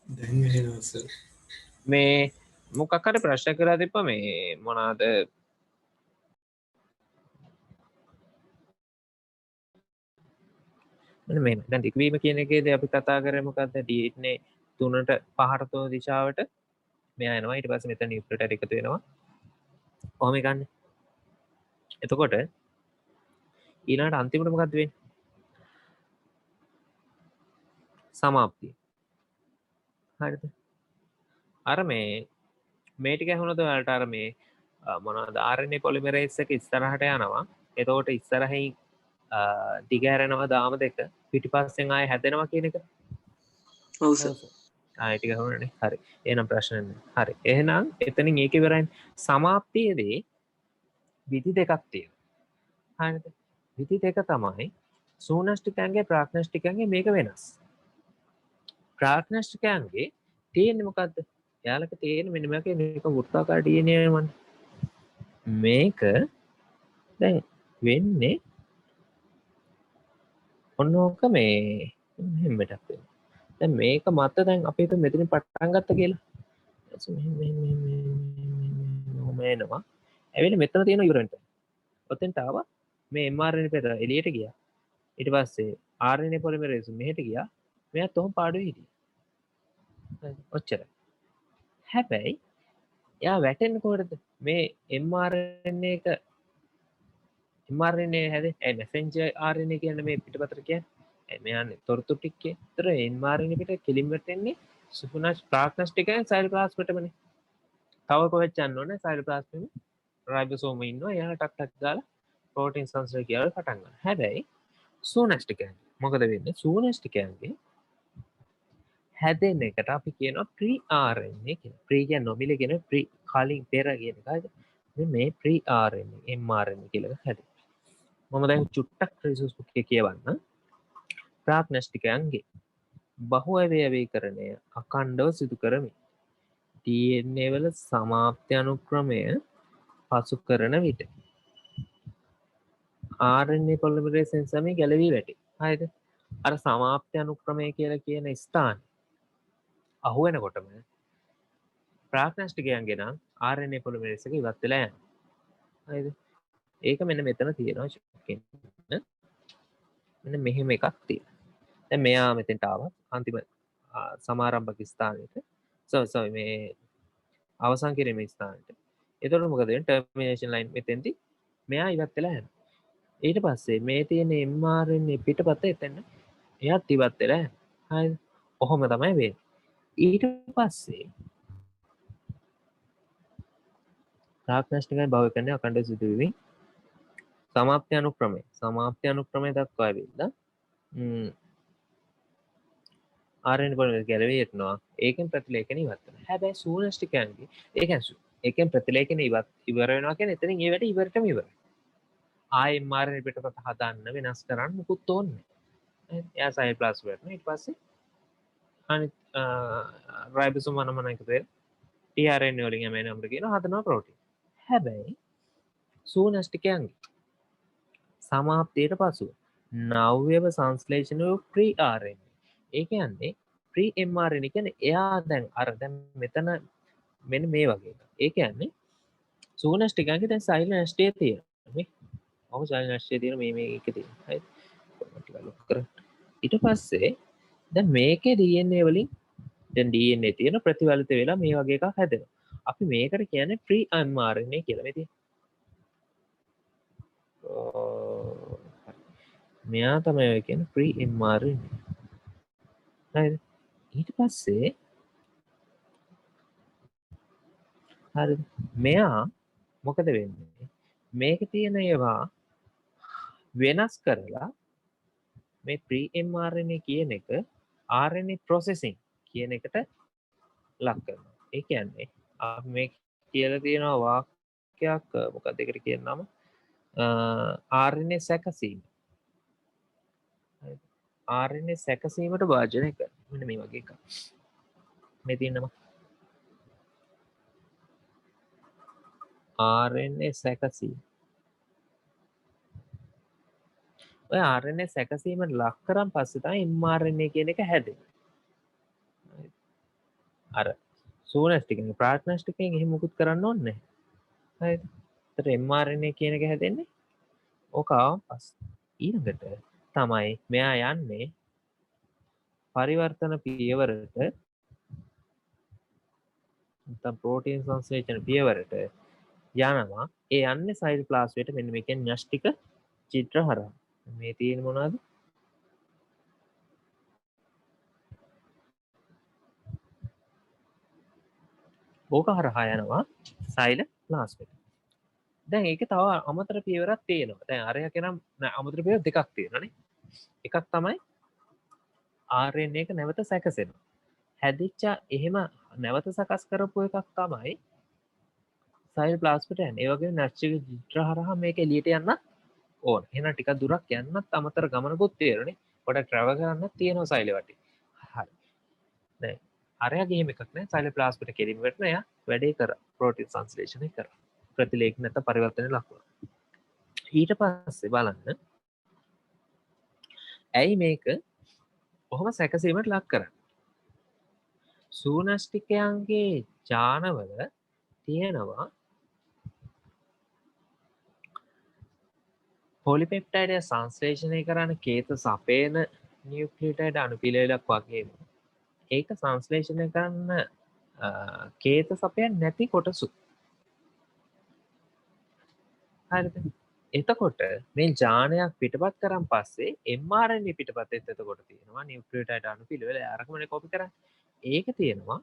දැන් ඇහෙනවා සර්. මේ මොකක්කට ප්‍රශ්න කරලා තිබ්බ මේ මොනවාද මෙන්න මේ දැන් දික්වීම කියන එකේදී අපි කතා කරේ මොකද්ද DNA 3ට 5ට තෝ දිශාවට මෙයා එනවා ඊට පස්සේ මෙතන නියුක්ලියෝටයිඩ් එකතු වෙනවා කොහොම ගන්න එතකොට ඊළඟට අන්තිමට මොකද්ද වෙන්නේ සමාප්තිය හරිද අර මේ ටික ඇහුණොත් ඔයාලට අර මේ මොනවද RNA polymerase එක ඉස්සරහට යනවා එතකොට ඉස්සරහින් දිග හැරෙනවා දාම දෙක පිටිපස්සෙන් ආයෙ හැදෙනවා කියන එක ඔව් සර්. ආයෙ ටික ඇහුණානේ හරි එහෙනම් ප්‍රශ්න නැහැ හරි එහෙනම් එතනින් ඒක ඉවරයි සමාප්තියේදී විධි දෙකක් තියෙනවා හරිද විධි දෙක තමයි සූනෂ්ටිකයන්ගේ ප්‍රාග්නෂ්ටිකයන්ගේ මේක වෙනස් ප්‍රාග්නෂ්ටිකයන්ගේ තියෙන්නේ මොකද්ද යාලක තියෙන මෙන්න මේක වෘත්තාකාර DNA වනේ මේක දැන් වෙන්නේ ඔන්න ඕක මේ මෙහෙම වැඩක් වෙනවා දැන් මේක මත දැන් අපි හිතමු මෙතනින් පටන් ගත්ත කියලා මෙහෙම එනවා ඇවිල්ලා මෙතන තියෙන යුරෙන්ට ඔතෙන්ට ආවා මේ mRNA පෙර එළියට ගියා ඊට පස්සේ RNA polymerase මෙහෙට ගියා මෙයාත් ඔහොම පාඩුවේ හිටියා ඔච්චරයි හැබැයි එයා වැටෙන්නේ කොහෙද මේ mRNA එක mRNA හැදෙන්නේ messenger RNA කියන්නේ මේ පිටපතට කියන්නේ මෙයානේ තොරතුරු ටිකේ ඒතර mRNA පිට කෙලින් වැටෙන්නේ සුපුනාස් ප්‍රාග්නස්ටිකයන් සයිටෝප්ලාස්මෙටමනේ තව කොහෙද යන්න ඕනේ සයිටෝප්ලාස්මෙම රයිබෝසෝම ඉන්නවා එයා ටක් ටක් ගාලා ප්‍රෝටීන් සංශ්ලේෂණය කියලා පටන් ගන්නවා හැබැයි සූනස්ටිකයන් මොකද වෙන්නේ සූනස්ටිකයන්ගේ හැදෙන එකට අපි කියනවා ප්‍රී RNA කියලා ප්‍රී කියන්නේ නොමිලේ කියන ප්‍රී කලින් පෙර කියන එකයිද මේ ප්‍රී RNA mRNA කියලා හැදෙනවා මම දැන් චුට්ටක් රිසෝස් බුක් එකේ කියවන්න ප්‍රාග්නස්ටිකයන්ගේ බහු අවයවීකරණය අඛණ්ඩව සිදු කරමි DNA වල සමාප්ති අනුක්‍රමය පසු කරන විට RNA polymerase එන්සයිමේ ගැලවී වැටේ හරිද අර සමාප්ති අනුක්‍රමය කියලා කියන ස්ථානේ අහු වෙනකොටම ප්‍රාග්නස්ටිකයන්ගේ නම් RNA polymerase එක ඉවත් වෙලා යනවා හරිද ඒක මෙන්න මෙතන තියෙනවා මෙන්න මෙහෙම එකක් තියෙනවා දැන් මෙයා මෙතෙන්ට ආවා අන්තිම සමාරම්භක ස්ථානෙට සෝරි මේ අවසන් කිරීමේ ස්ථානෙට එතකොට මොකද වෙන්නේ ටර්මිනේෂන් ලයින් මෙතෙන්දී මෙයා ඉවත් වෙලා යනවා ඊට පස්සේ මේ තියෙන mRNA පිටපත එතන එයාත් ඉවත් වෙලා යනවා හරිද ඔහොම තමයි වෙන්නේ ඊට පස්සේ ප්‍රාග්නස්ටිකයන් භව කරන්නේ අඛණ්ඩ සිදුවීමේ සමාප්ති අනුක්‍රමය දක්වා ඇවිල්ලා RNA polymerase ගැලවී යනවා ඒකෙන් ප්‍රතිලේඛන ඉවත් වෙනවා හැබැයි සූනස්ටිකයන්ගේ ඒකෙන් ප්‍රතිලේඛන ඉවර වෙනවා කියන්නේ එතනින් ඒ වැඩ ඉවරටම ඉවරයි ආයෙ mRNA පිටපත හදන්න වෙනස් කරන්න මුකුත් ඕනේ නැහැ එයා සයිටෝප්ලාස්ම වෙනවා ඊට පස්සේ අනිත් රයිබෝසෝම මොනම එකද tRNA වලින් යම එනම්බර කියන හදනවා ප්‍රෝටීන් හැබැයි සූනස්ටිකයන්ගේ සමාප්තියට පසුව නව්‍යව සංශ්ලේෂණ වූ ප්‍රී RNA ඒ කියන්නේ ප්‍රී mRNA කියන්නේ එයා දැන් අර දැන් මෙතන මෙන්න මේ වගේ එකක් ඒ කියන්නේ සූනස්ටිකයන්ගේ දැන් සයිලන්ස්ටේ තියෙනවා නේ ඔහොම සයිලන්ස්ටේ තියෙන මේ එක තියෙනවා හරිද ටිකක් ලොක් කරන්න ඊට පස්සේ දැන් මේකේ DNA වලින් දැන් DNA තියෙන ප්‍රතිවලිත වෙලා මේ වගේ එකක් හැදෙනවා අපි මේකට කියන්නේ ප්‍රී mRNA කියලා මේ තියෙන මෙයා තමයි ඔය කියන්නේ ප්‍රී mRNA හරිද ඊට පස්සේ හරිද මෙයා මොකද වෙන්නේ මේක තියෙන ඒවා වෙනස් කරලා මේ ප්‍රී mRNA කියන එක RNA processing කියන එකට ලක් කරනවා ඒ කියන්නේ අපි මේ කියලා තියෙනවා වාක්‍යයක් මොකක්ද ඒකට කියන නම RNA සැකසීම RNA සැකසීමට වාජනය කරන මෙන්න මේ වගේ එකක් මේ තියෙනවා RNA සැකසීම ඔය RNA සැකසීමට ලක් කරන් පස්සේ තමයි mRNA කියන එක හැදෙන්නේ. අර සෝනස්ටික් එක ප්‍රාග්නස්ටික් එකෙන් එහෙම මුකුත් කරන්න ඕනේ නැහැ. හරිද? ඒතර mRNA කියන එක හැදෙන්නේ ඕක ආවම පස්සේ. ඊළඟට තමයි මෙයා යන්නේ පරිවර්තන පියවරට නැත්නම් ප්‍රෝටීන් සංශ්ලේෂණ පියවරට යනවා. ඒ යන්නේ සයිටෝප්ලාස්මයට මෙන්න මේකෙන් න්‍යෂ්ටික චිත්‍ර හරහා. මේ තියෙන මොනවද? ඕක හරහා යනවා සයිටෝප්ලාස්මයට. දැන් ඒකේ තව අමතර පියවරක් තියෙනවා. දැන් අරයා කෙනම් අමතර පියවර දෙකක් තියෙනවානේ. එකක් තමයි RNA එක නැවත සැකසෙනවා. හැදිච්ච එහෙම නැවත සකස් කරපු එකක් තමයි සයිටෝප්ලාස්මයට යන්නේ. ඒ වගේම න්‍යෂ්ටික චිත්‍ර හරහා මේක එළියට යන්න ඕන. එහෙනම් ටිකක් දුරක් යන්නත් අමතර ගමනකුත් තියෙනනේ. පොඩක් ට්‍රැවල් කරන්නත් තියෙනවා සයිල වටේ. හරි. දැන් අරයාගේ එහෙම එකක් නෑ. සයිටෝප්ලාස්මයට කෙලින් වැටෙන එයා වැඩේ කරා. ප්‍රෝටීන් සංශ්ලේෂණය කරා. ප්‍රතිලේඛන නැත්නම් පරිවර්තන ලකුණු. ඊට පස්සේ බලන්න ඇයි මේක කොහොම සැකසීමට ලක් කරන්නේ? සූනෂ්ටිකයන්ගේ ජානවල තියෙනවා පොලිපෙප්ටයිඩය සංශ්ලේෂණය කරන්න කේත සපේන නියුක්ලියෝටයිඩ් අණුපිළිවෙලක් වගේම ඒක සංශ්ලේෂණය කරන්න කේත සපයන්නේ නැති කොටසු. හරිද? එතකොට මේ ජානයක් පිටපත් කරන් පස්සේ mRNA පිටපතෙත් එතකොට තියෙනවා නියුක්ලියෝටයිඩ් අණුපිළිවෙල අරකමනේ කොපි කරන්නේ. ඒක තියෙනවා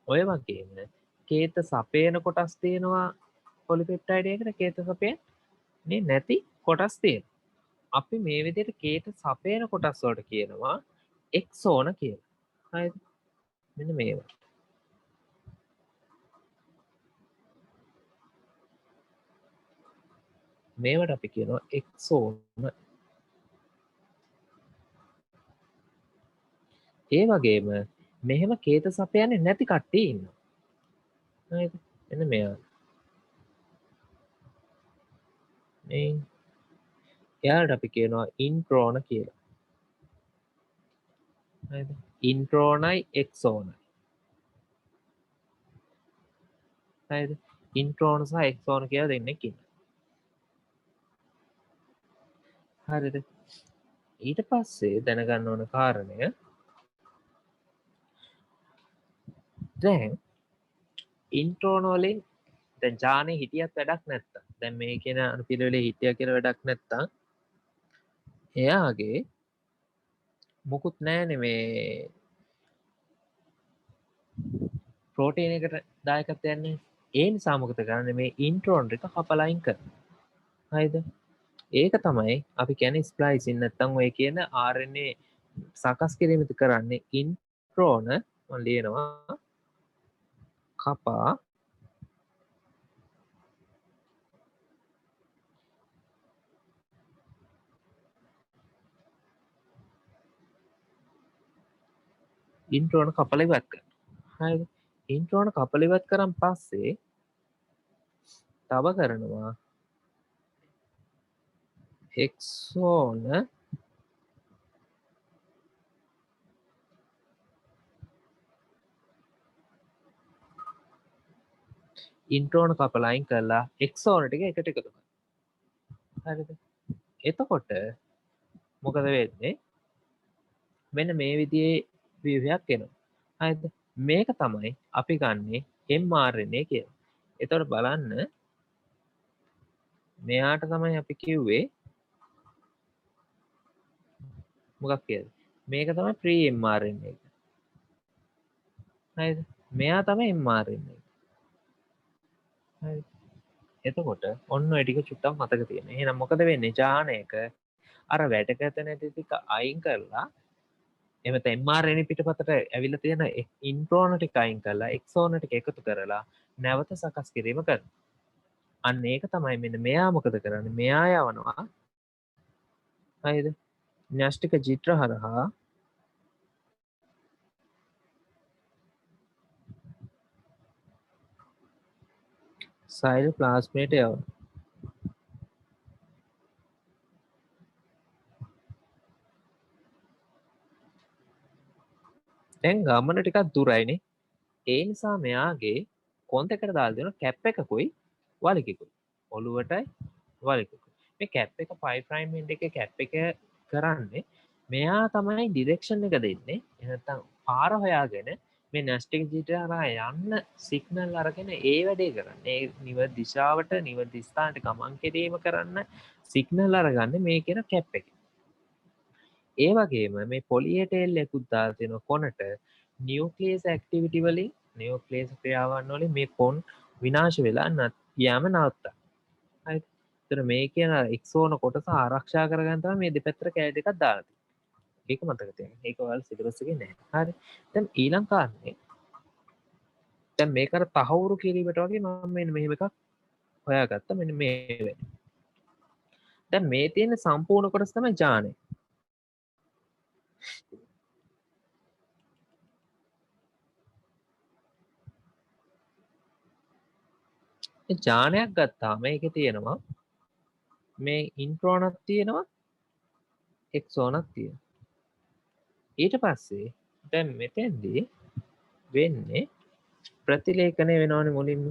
ඔය වගේම කේත සපේන කොටස් තියෙනවා පොලිපෙප්ටයිඩ් එකකට කේත සපේන්නේ නැති කොටස් තියෙනවා. අපි මේ විදිහට කේත සපේන කොටස් වලට කියනවා එක්සෝන කියලා. හරිද? මෙන්න මේවා. මේවට අපි කියනවා එක්සෝන. ඒ වගේම මෙහෙම කේත සපයන්නේ නැති කට්ටිය ඉන්නවා. හරිද? මෙන්න මෙයා. මේ එයාට අපි කියනවා ඉන්ට්‍රෝන කියලා. හරිද? ඉන්ට්‍රෝනයි එක්සෝනයි. හරිද? ඉන්ට්‍රෝන සහ එක්සෝන කියලා දෙන්නෙක් ඉන්නවා. හරිද? ඊට පස්සේ දැනගන්න ඕන කාරණය දැන් ඉන්ට්‍රෝන වලින් දැන් ජානේ හිටියත් වැඩක් නැත්තම් දැන් මේ කියන අණුපිළිවෙලේ හිටියා කියලා වැඩක් නැත්තම් එයාගේ මොකුත් නැහැනේ මේ ප්‍රෝටීන් එකට දායකත්වයක් නැහැ. ඒ නිසා මොකද කරන්නේ මේ ඉන්ට්‍රෝන එක කපලා අයින් කරනවා. හරිද? ඒක තමයි අපි කියන්නේ ස්ප්ලයිසින් නැත්තම් ඔය කියන RNA සකස් කිරීමද කරන්නේ ඉන්ට්‍රෝන මම ලියනවා කපා ඉන්ට්‍රෝන කපලා ඉවත් කරනවා. හරිද? ඉන්ට්‍රෝන කපලා ඉවත් කරන් පස්සේ තව කරනවා එක්සෝන ඉන්ට්‍රෝන කපලා අයින් කරලා එක්සෝන ටික එකට එකතු කරනවා. හරිද? එතකොට මොකද වෙන්නේ? මෙන්න මේ විදිහේ ව්‍යුහයක් එනවා. හරිද? මේක තමයි අපි ගන්නෙ mRNA කියලා. එතකොට බලන්න මෙයාට තමයි අපි කිව්වේ මොකක් කියලාද? මේක තමයි pre-mRNA එක. හරිද? මෙයා තමයි mRNA එක. හරිද? එතකොට ඔන්න ඔය ටික චුට්ටක් මතක තියෙනවා. එහෙනම් මොකද වෙන්නේ? ජානයක අර වැඩකත නැති ටික අයින් කරලා එමෙත mRNA පිටපතට ඇවිල්ලා තියෙන ඉන්ට්‍රෝන ටික අයින් කරලා එක්සෝන ටික එකතු කරලා නැවත සකස් කිරීම කරනවා. අන්න ඒක තමයි මෙන්න මෙයා මොකද කරන්නේ? මෙයා යවනවා. හරිද? න්‍යෂ්ටික චිත්‍ර හරහා සයිටෝප්ලාස්මයට යවනවා. දැන් ගමන ටිකක් දුරයිනේ. ඒ නිසා මෙයාගේ කොන්ත එකට දාලා දෙනවා කැප් එකකුයි වලිගකුයි. ඔළුවටයි වලිගකුයි. මේ කැප් එක 5 prime end එකේ කැප් එක කරන්නේ මෙයා තමයි ඩිරෙක්ෂන් එක දෙන්නේ. එහෙනම් පාර හොයාගෙන මේ නැස්ටික් ජීට හරහා යන්න සිග්නල් අරගෙන ඒ වැඩේ කරන්නේ. ඒ නිවැරදි දිශාවට නිවැරදි ස්ථානට ගමන් කිරීම කරන්න සිග්නල් අරගන්නේ මේ කියන කැප් එකේ. ඒ වගේම මේ පොලියටෙල් එකකුත් දාලා තියෙන කොනට නියුක්ලියස් ඇක්ටිවිටි වලින් නියුක්ලියස් ක්‍රියාවන් වලින් මේ කොන් විනාශ වෙලා යෑම නවත්තා. හරිද? ඒතර මේ කියන එක්සෝන කොටස ආරක්ෂා කරගන්න තමයි මේ දෙපැත්තට කෑ දෙකක් දාලා තියෙන්නේ. ඒක මතක තියාගන්න. ඒක ඔයාලා සිලබස් එකේ නැහැ. හරි. දැන් ඊළඟ කාරණේ දැන් මේකට තහවුරු කිරීමට වගේ මම මෙන්න මෙහෙම එකක් හොයාගත්තා. මෙන්න මේ වෙන්නේ. දැන් මේ තියෙන සම්පූර්ණ කොටස තමයි ජානේ. ජානයක් ගත්තාම මේකේ තියෙනවා මේ ඉන්ට්‍රෝනක් තියෙනවා එක්සෝනක් තියෙනවා. ඊට පස්සේ දැන් මෙතෙන්දී වෙන්නේ ප්‍රතිලේඛනය වෙනවනේ මුලින්ම.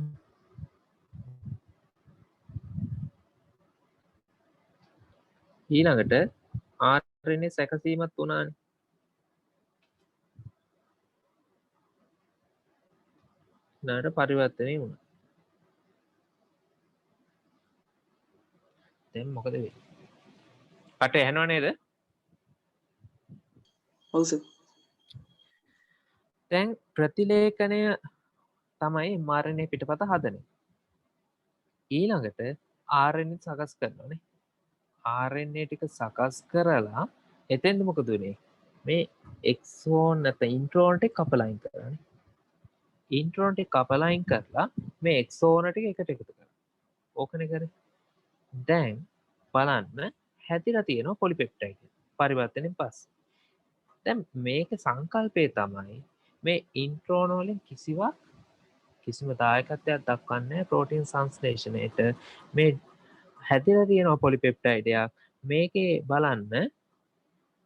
ඊළඟට RNA සැකසීමත් වුණානේ. ඊළඟට පරිවර්තනය වුණා. දැන් මොකද වෙන්නේ? කට ඇහෙනව නේද? ඔව් සර්. දැන් ප්‍රතිලේඛනය තමයි mRNA පිටපත හදන්නේ. ඊළඟට RNA සකස් කරනවානේ. RNA ටික සකස් කරලා එතෙන්ද මොකද වෙන්නේ? මේ එක්සෝන් නැත්නම් ඉන්ට්‍රෝන් ටික කපලා අයින් කරන්නේ. ඉන්ට්‍රෝන් ටික කපලා අයින් කරලා මේ එක්සෝන ටික එකට එකතු කරනවා. ඕකනේ කරේ. දැන් බලන්න හැදිලා තියෙනවා පොලිපෙප්ටයිඩ් පරිවර්තනයෙන් පස්සේ. දැන් මේක සංකල්පය තමයි මේ ඉන්ට්‍රෝන වලින් කිසිම දායකත්වයක් දක්වන්නේ ප්‍රෝටීන් සංශ්ලේෂණයට. මේ හැදිලා තියෙනවා පොලිපෙප්ටයිඩයක්. මේකේ බලන්න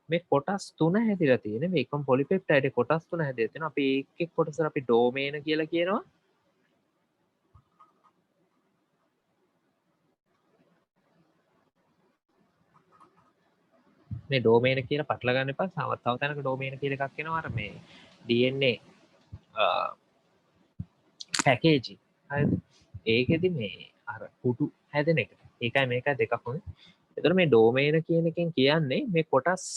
මේ කොටස් 3 හැදිලා තියෙන මේ එකම පොලිපෙප්ටයිඩ් කොටස් 3 හැදිලා තියෙනවා. අපි එක් කොටසට අපි ඩොමේන කියලා කියනවා. මේ ඩොමේන කියලා පටල ගන්න එපා. තව තැනක ඩොමේන කියලා එකක් එනවා. අර මේ DNA පැකේජින්. හරිද? ඒකෙදි මේ අර කුඩු හැදෙන එක. ඒකයි මේකයි දෙකක් උනේ. එතකොට මේ ඩොමේන කියන එකෙන් කියන්නේ මේ කොටස්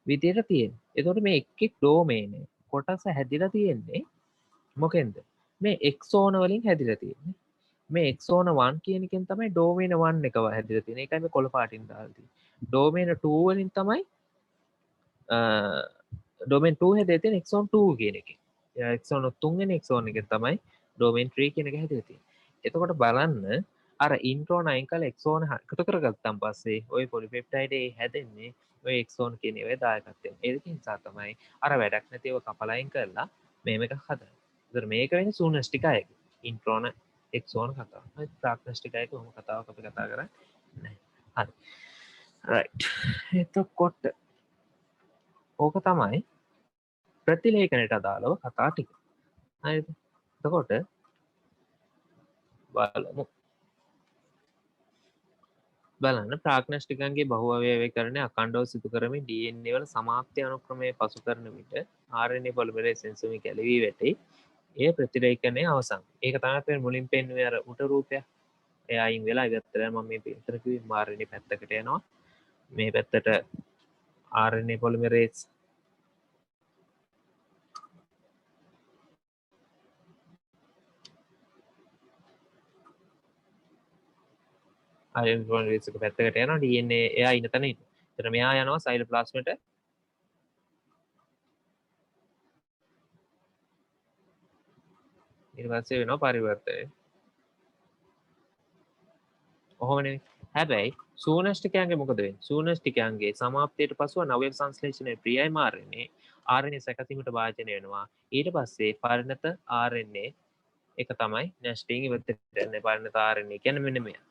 විදියට තියෙන. එතකොට මේ එක් ඩොමේන කොටස හැදිලා තියෙන්නේ මොකෙන්ද? මේ එක්සෝන වලින් හැදිලා තියෙන්නේ. මේ එක්සෝන 1 කියන එකෙන් තමයි ඩොමේන 1 එක හැදිලා තියෙන්නේ. ඒකයි මේ කොළ පාටින් දාලා තියෙන්නේ. ඩොමේන 2 වලින් තමයි ඩොමේන් 2 හැදලා තියෙන්නේ එක්සෝන 2 කියන එකෙන්. එක්සෝන 3 වෙනි එක්සෝන එකෙන් තමයි ඩොමේන් 3 කියන එක හැදලා තියෙන්නේ. එතකොට බලන්න අර ඉන්ට්‍රෝන අයින් කරලා එක්සෝන එකතු කරගත්තාන් පස්සේ ওই පොලිපෙප්ටයිඩ් හැදෙන්නේ ඔය එක්සෝන කියන ඒවායේ දායකත්වයෙන්. ඒක නිසා තමයි අර වැඩක් නැතිව කපලා අයින් කරලා මේක හදන්නේ. ඒතර මේක වෙන්නේ සූනස්ටිකයක. ඉන්ට්‍රෝන එක්සෝන කතාව. හරි ප්‍රාග්නස්ටිකයක ඔහොම කතාවක් අපි කතා කරන්නේ නැහැ. හරි. රයිට්. එතකොට ඕක තමයි ප්‍රතිලේඛනයට අදාළව කතා ටික. හරිද? එතකොට බලන්න ප්‍රාග්නස්ටිකන්ගේ බහුවවයවීකරණය අඛණ්ඩව සිදු කරමින් DNA වල සමාප්ති අනුක්‍රමය පසු කරන විට RNA පොලිමරේස් එන්සයිම කැළවී වැටේ. ඒ ප්‍රතිලේඛනය අවසන්. ඒක තමයි අපි මුලින් පෙන්වුවේ අර උට රූපය. එයා අයින් වෙලා ඉවත්තරම මම මේ පිටර කිව්වේ RNA පැත්තකට යනවා. මේ පැත්තට RNA පොලිමරේස් RNA පොලිමරේස් එක පැත්තකට යනවා. DNA එයා ඉන්න තැන ඉන්න. එතන මෙයා යනවා සයිටෝප්ලාස්මයට. ඊට පස්සේ වෙනවා පරිවර්තනය. ඔහොමනේ. හැබැයි සූනස්ටිකයන්ගේ මොකද වෙන්නේ? සූනස්ටිකයන්ගේ සමාප්තියට පසුව නව්‍ය සංශ්ලේෂණයේ ප්‍රියයිම RNA සැකසීමට භාජනය වෙනවා. ඊට පස්සේ පරිණත RNA එක තමයි නැස්ටිං ඉවතට යන්නේ. පරිණත RNA කියන්නේ මෙන්න මෙයා.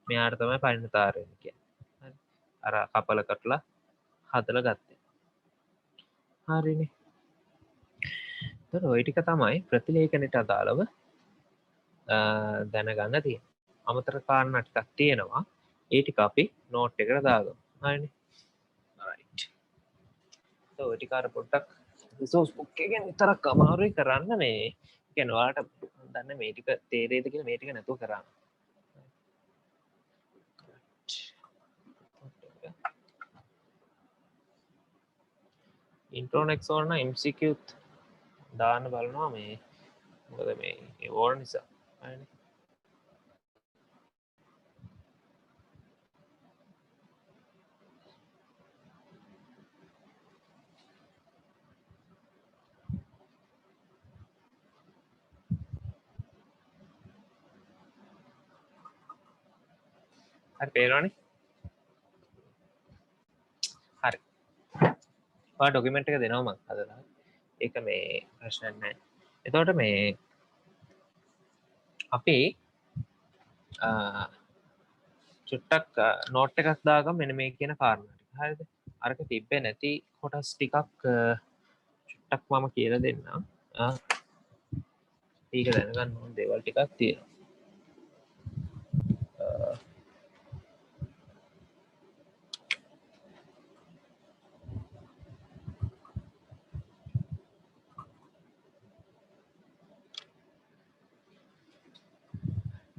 මෙයාට තමයි පරිණත RNA කියන්නේ. හරි. අර කපල කටලා හදලා ගත්තේ. හරිනේ. තොර ඔය ටික තමයි ප්‍රතිලේඛනයට අදාළව දැනගන්න තියෙන්නේ. අමතර කාරණා ටිකක් තියෙනවා. ඒ ටික අපි නෝට් එකට දාගමු. හරිනේ. right. ඔය ටික අර පොඩ්ඩක් රිසෝස් බුක් එකෙන් විතරක් අමාරුයි කරන්න මේ. කියන්නේ ඔයාලට දන්න මේ ටික තේරෙයිද කියලා මේ ටික නැතුව කරන්න. ඉන්ට්‍රෝනෙක්ස් ඕන MCQ දාන්න බලනවා මේ මොකද මේ ඕන නිසා. හරිනේ. හරි පේනවනේ. හරි. ඔයා ඩොකියුමන්ට් එක දෙනවා මම හදලා. ඒක මේ ප්‍රශ්නයක් නැහැ. එතකොට මේ අපි චුට්ටක් නෝට් එකක් දාගමු මෙන්න මේ කියන කාරණා ටික. හරිද? අරක තිබ්බේ නැති කොටස් ටිකක් චුට්ටක් මම කියලා දෙන්නම්. ඒක දැනගන්න ඕන දේවල් ටිකක් තියෙනවා.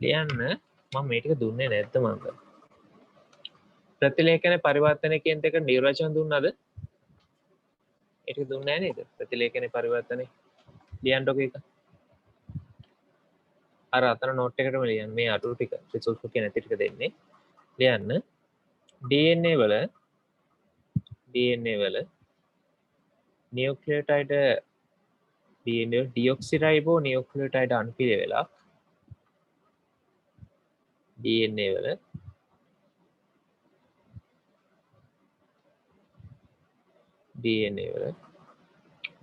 ලියන්න මම මේ ටික දුන්නේ නැද්ද මන්ද? ප්‍රතිලේඛන පරිවර්තනය කියන එක නිර්වචන දුන්නද? ඒක දුන්නේ නැහැ නේද? ප්‍රතිලේඛන පරිවර්තනය ලියන්නකො එක. අර අතන නෝට් එකටම ලියන්න මේ අටු ටික රිසෝස් එකේ නැති ටික දෙන්නේ. ලියන්න DNA වල නියුක්ලියෝටයිඩ් DNA ඩියොක්සිරයිබෝ නියුක්ලියෝටයිඩ් අණුපිළිවෙලක් DNA වල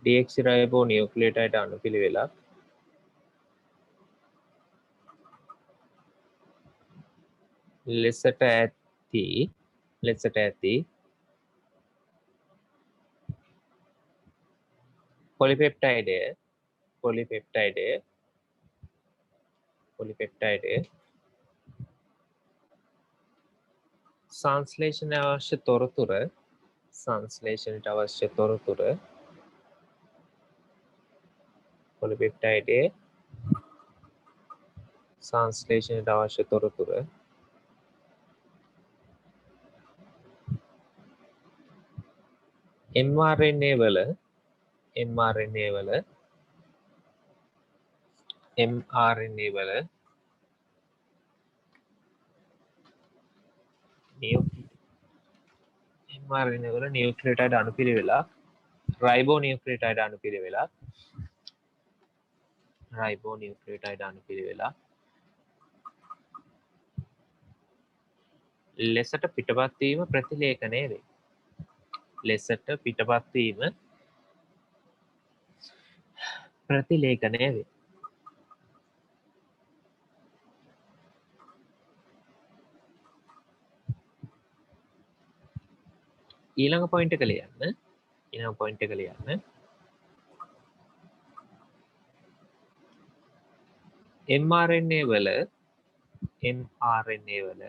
ඩියොක්සිරයිබෝ නියුක්ලියෝටයිඩ් අණුපිළිවෙලක් ලෙසට ඇති පොලිපෙප්ටයිඩය සංශ්ලේෂණයට අවශ්‍ය තොරතුර පොලිපෙප්ටයිඩයේ සංශ්ලේෂණයට අවශ්‍ය තොරතුර mRNA වල නියුක්ලියෝටයිඩ් අණුපිළිවෙලක් රයිබෝ නියුක්ලියෝටයිඩ් අණුපිළිවෙලක් ලෙසට පිටපත් වීම ප්‍රතිලේඛනය වේ. ලෙසට පිටපත් වීම ප්‍රතිලේඛනය වේ. ඊළඟ පොයින්ට් එක ලියන්න. mRNA වල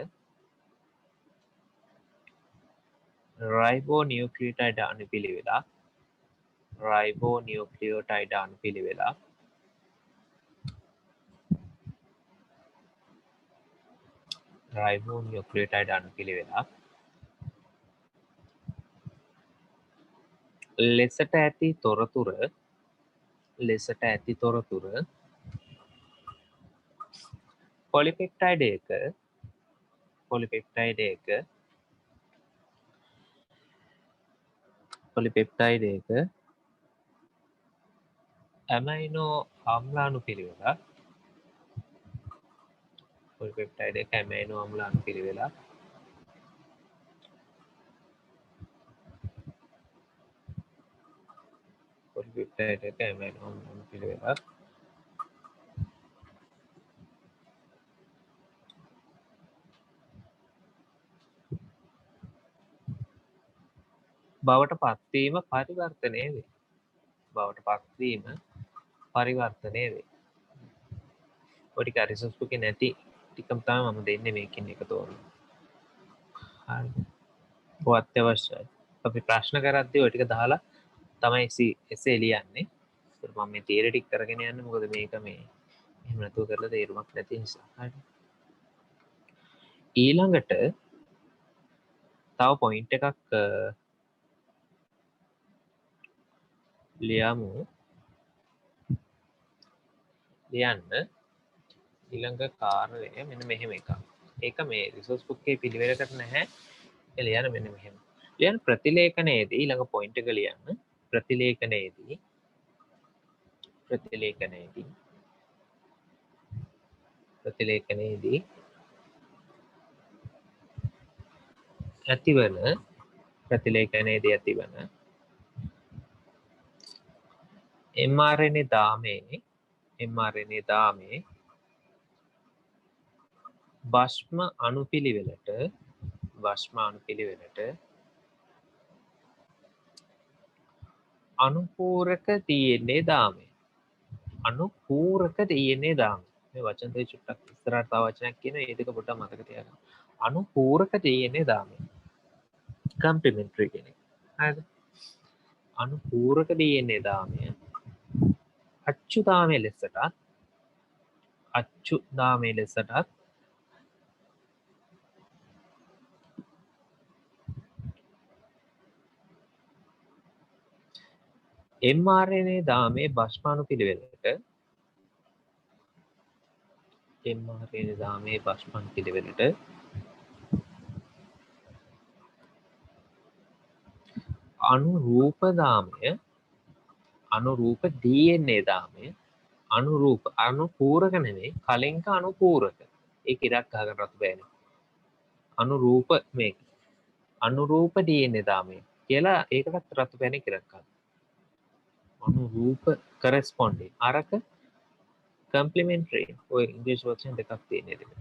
රයිබෝ නියුක්ලියෝටයිඩ් අණුපිළිවෙලක් ලෙසට ඇති තොරතුර පොලිපෙප්ටයිඩයක ඇමයිනෝ අම්ලාණුපිළිවෙලක් බවට පත්වීම පරිවර්තනය වේ. පරිවර්තනය වේ. ඔය ටික රිසෝස් බුකේ නැති ටිකම තමයි මම දෙන්නේ මේකෙන් එක තෝරලා. හරි. ඔය අත්‍යවශ්‍යයි. අපි ප්‍රශ්න කරද්දී ඔය ටික දාලා තමයි එසේ ලියන්නේ. ඒත් මම මේ තියරි ටික කරගෙන යන්නේ මොකද මේක මේ එහෙම නැතුව කරලා තේරුමක් නැති නිසා. හරි. ඊළඟට තව පොයින්ට් එකක් ලියමු. ලියන්න ඊළඟ කාර්යය මෙන්න මෙහෙම එකක්. ඒක මේ රිසෝස් බුක් එකේ පිළිවෙලකට නැහැ. ඒක ලියන්න මෙන්න මෙහෙම. ලියන්න ප්‍රතිලේඛනයේදී ඊළඟ පොයින්ට් එක ලියන්න. ප්‍රතිලේඛනයේදී ඇතිවන mRNA දාමේ භස්ම අණුපිළිවෙලට අනුපූරක DNA දාමය. මේ වචන දෙක චුට්ටක් ඉස්සරහට තව වචනයක් කියන ඒ දෙක පොඩ්ඩක් මතක තියාගන්න. අනුපූරක DNA දාමය. කම්ප්ලිමෙන්ටරි කියන එක. හරිද? අනුපූරක DNA දාමය අච්චු දාමයේ ලෙසටත් mRNA දාමේ භස්මාණු පිළිවෙලට අනුරූප DNA දාමය අනුපූරක නෙමෙයි කලින්ක අනුපූරක. ඒක ඉරක් ගහගෙන රතු බෑනේ. අනුරූප DNA දාමය කියලා ඒකටත් රතු බෑනේ ඉරක් ගන්න. අනුරූප corresponding අරක complementary ඔය ඉංග්‍රීසි වචන දෙකක් තියෙන දෙකට.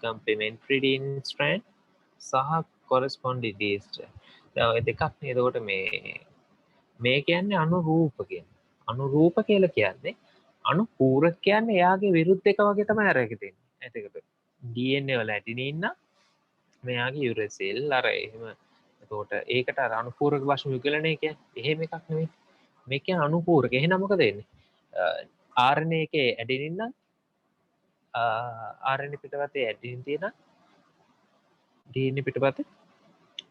complementary DNA strand සහ corresponding DNA strand. දැන් ඔය දෙකක් නේ. එතකොට මේ කියන්නේ අනුරූප කියන්නේ. අනුරූප කියලා කියන්නේ අනුපූරක කියන්නේ එයාගේ විරුද්ධ එක වගේ තමයි අර එක තියෙන්නේ. එතකොට DNA වල ඇඩිනින් නම් මෙයාගේ යුරසිල් අර එහෙම. එතකොට ඒකට අර අනුපූරක භස්ම යුගලනය කියන්නේ එහෙම එකක් නෙවෙයි. මේ කියන්නේ අනුපූරක. එහෙනම් මොකද වෙන්නේ? RNA එකේ ඇඩිනින් නම් RNA පිටපතේ ඇඩිනින් තියෙන DNA පිටපතේ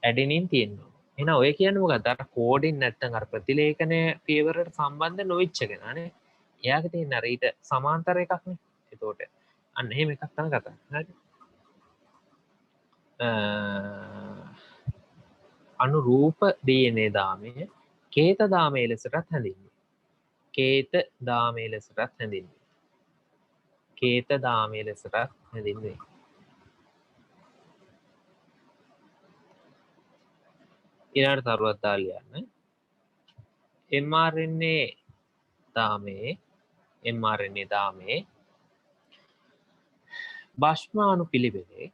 ඇඩිනින් තියෙනවා. එහෙනම් ඔය කියන්නේ මොකක්ද? අර කෝඩින් නැත්තම් අර ප්‍රතිලේඛනය පියවරට සම්බන්ධ නොවිච්ච කෙනානේ. එයාගේ තියෙන අර ඊට සමාන්තර එකක් නේ. එතකොට අන්න එහෙම එකක් තමයි කතා කරන්නේ. හරි. අනුරූප DNA දාමය කේත දාමයේ ලෙසටත් හැඳින්වේ. ඊළඟට තරුවක් දාලා ලියන්න. mRNA දාමේ භස්මාණු පිළිවෙලේ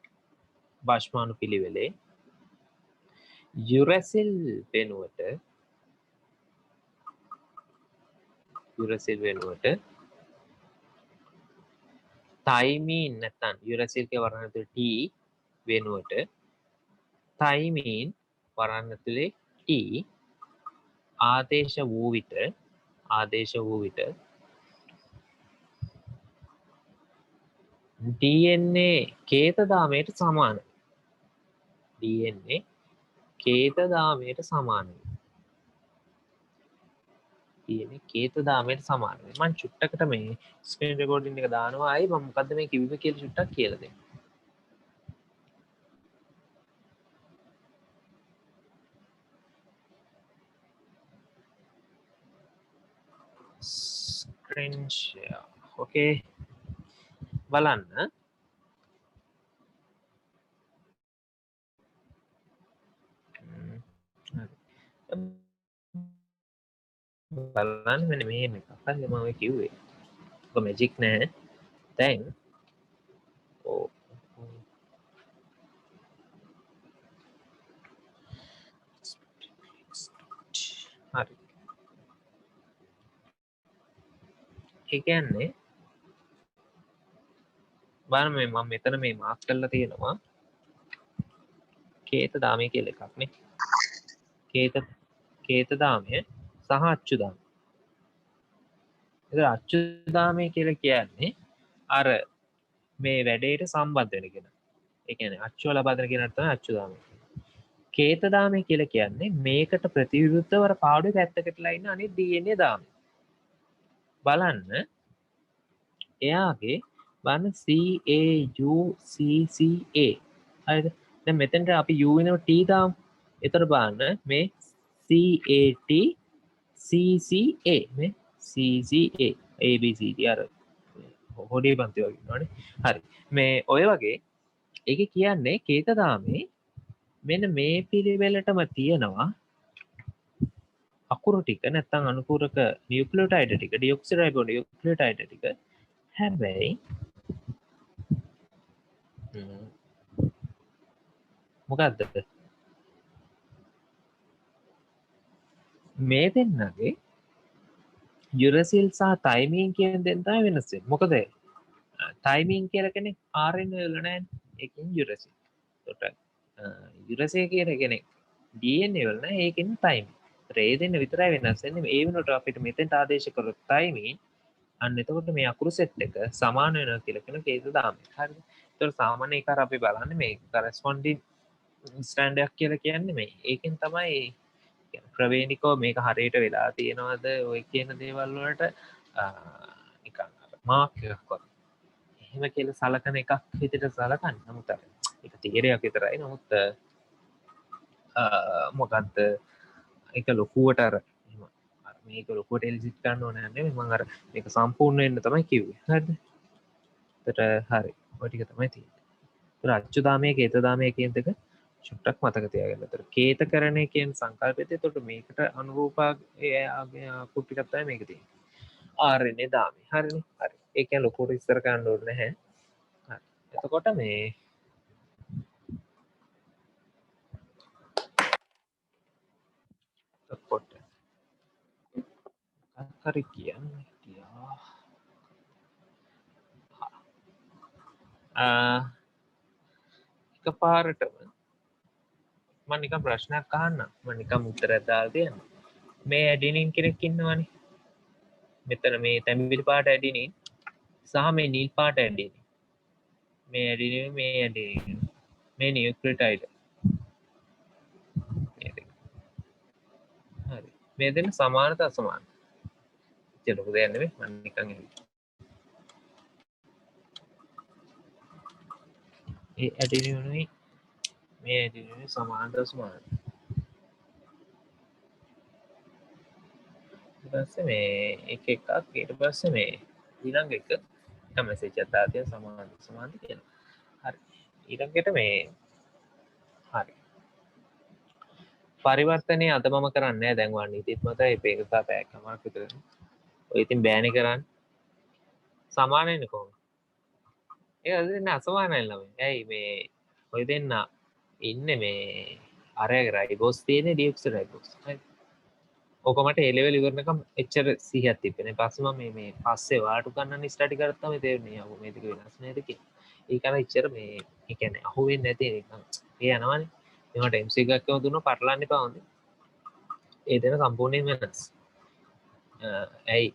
යුරසිල් වෙනුවට තයිමීන් නැත්නම් යුරසිල් කියන වර්ණ ඇතුලේ T වෙනුවට තයිමීන් වර්ණ ඇතුලේ T ආදේශ වූ විට DNA කේත දාමයට සමානයි. මම චුට්ටකට මේ ස්ක්‍රීන් රෙකෝඩින් එක දානවා. ආයි මම මොකද්ද මේ කිව්වේ කියලා චුට්ටක් කියලා දෙන්න. Screen share. ඕකේ. බලන්න. බලන්න මෙන්න මෙහෙම එකක්. හරිද මම කිව්වේ. ඔක මැජික් නෑ. දැන් හරි. ඒ කියන්නේ බලන්න මේ මම මෙතන මේ මාක් කරලා තියෙනවා කේත දාමය කියලා එකක් නේ. කේත දාමය සහ අච්චු දාමය. ඒක අච්චු දාමය කියලා කියන්නේ අර මේ වැඩේට සම්බන්ධ වෙන කෙනා. ඒ කියන්නේ අච්චුව ලබා දෙන කෙනාට තමයි අච්චු දාමය. කේත දාමය කියලා කියන්නේ මේකට ප්‍රතිවිරුද්ධව අර පාඩුවේ පැත්තකටලා ඉන්න අනිත් DNA දාමය. බලන්න එයාගේ බලන්න CAUCCA හරිද? දැන් මෙතෙන්ට අපි U වෙනව T දාමු. එතකොට බලන්න මේ CAT CCA මේ CCA ABCD අර හොඩේ පන්ති වගේ ඉන්නවනේ. හරි. මේ ඔය වගේ ඒක කියන්නේ කේත දාමේ මෙන්න මේ පිළිවෙලටම තියෙනවා අකුරු ටික නැත්නම් අනුපූරක නියුක්ලියෝටයිඩ් ටික ඩිऑක්සිරයිබෝ නියුක්ලියෝටයිඩ් ටික හැබැයි මොකද්ද මේ දෙන්නගේ යුරසිල් සහ තයිමීන් කියන දෙන්න තමයි වෙනස් වෙන්නේ. මොකද තයිමීන් කියලා කෙනෙක් RNA වල නැහැ. ඒකෙන් යුරසිල්. ඒකට යුරසිල් කියන කෙනෙක් DNA වල නැහැ. ඒකෙන් තයිමීන්. ඒ දෙන්න විතරයි වෙනස් වෙන්නේ. ඒ වෙනකොට අපිට මෙතෙන්ට ආදේශ කරොත් තයිමීන් අන්න එතකොට මේ අකුරු සෙට් එක සමාන වෙනවා කියලා කියන කේත දාමය. හරිද? ඒතකොට සාමාන්‍ය එක අපි බලන්නේ මේ corresponding strand එකක් කියලා කියන්නේ මේ. ඒකෙන් තමයි ප්‍රවේණිකෝ මේක හරියට වෙලා තියෙනවද ඔය කියන දේවල් වලට නිකන් මාක් එකක් වගේ. එහෙම කියලා සලකන එකක් විදිහට සලකන්න. නමුත් ඒක තීරයක් විතරයි. නමුත් මොකද්ද ඒක ලොකුවට අර මේක ලොකුවට එලිසිට් ගන්න ඕනේ නැහැ. මම අර මේක සම්පූර්ණ වෙන්න තමයි කිව්වේ. හරිද? ඒතර හරි. ඔය ටික තමයි තියෙන්නේ. ඒතර අච්චු දාමයේ කේත දාමයේ කියන දෙක චුට්ටක් මතක තියාගන්න. ඒතර කේතකරණය කියන සංකල්පෙත් එතකොට මේකට අනුරූපා කුට් ටිකක් තමයි මේක තියෙන්නේ. RNA දාමය. හරිනේ. හරි. ඒ කියන්නේ ලොකුවට ඉස්සර ගන්න ඕනේ නැහැ. හරි. එතකොට මේ එතකොට හරි කියන්නේ තියා එකපාරටම මම නිකන් ප්‍රශ්නයක් අහන්නම්. මම නිකන් උත්තරයක් දාලා දෙන්න. මේ ඇඩිනින් කෙනෙක් ඉන්නවනේ. මෙතන මේ තැඹිලි පාට ඇඩිනින් සහ මේ නිල් පාට ඇඩිනින්. මේ ඇඩිනින් මේ නියුක්ලියෝටයිඩ්. හරි. මේ දෙන්න සමානද අසමානද? ඒක ලොකු දෙයක් නෙමෙයි. මම නිකන් ඒ ඇඩිනිනුයි මේ ඇඩිනිනුයි සමානද අසමානද? ඊට පස්සේ මේ එක එකක් ඊට පස්සේ මේ ඊළඟ එක මැසේජ් එකක් දාලා තියෙන සමානද කියලා. හරි. ඊළඟට මේ හරි. පරිවර්තනය අද මම කරන්නේ නැහැ. දැන් වන් නීතිත් මත මේ පේක සහ පැයකමාරක් විතර. ඔය ඉතින් බෑනේ කරන්නේ. සමාන වෙන්නේ කොහොමද? ඒක දෙන්න අසමානයි ළමයි. ඇයි මේ ඔය දෙන්න ඉන්නේ මේ අරයාගේ රයිබෝස් තියෙන්නේ ඩිऑක්සිරයිබෝස්. හරි. ඕක මට ඒ ලෙවල් ඉවරනකම් එච්චර සිහියක් තිබෙන්නේ. පස්සේ මම මේ පස්සේ වාට ගන්නන ස්ටඩි කරත් තමයි තේරුනේ යකෝ මේ ටික වෙනස් නේද කියලා. ඒක අර එච්චර මේ ඒ කියන්නේ අහුවෙන්නේ නැති නිකන් ඒ යනවනේ. මේකට MC එකක් දුන්නොත් පටලන්න එපා හොඳේ. ඒ දෙන සම්පූර්ණයෙන් වෙනස්. ඇයි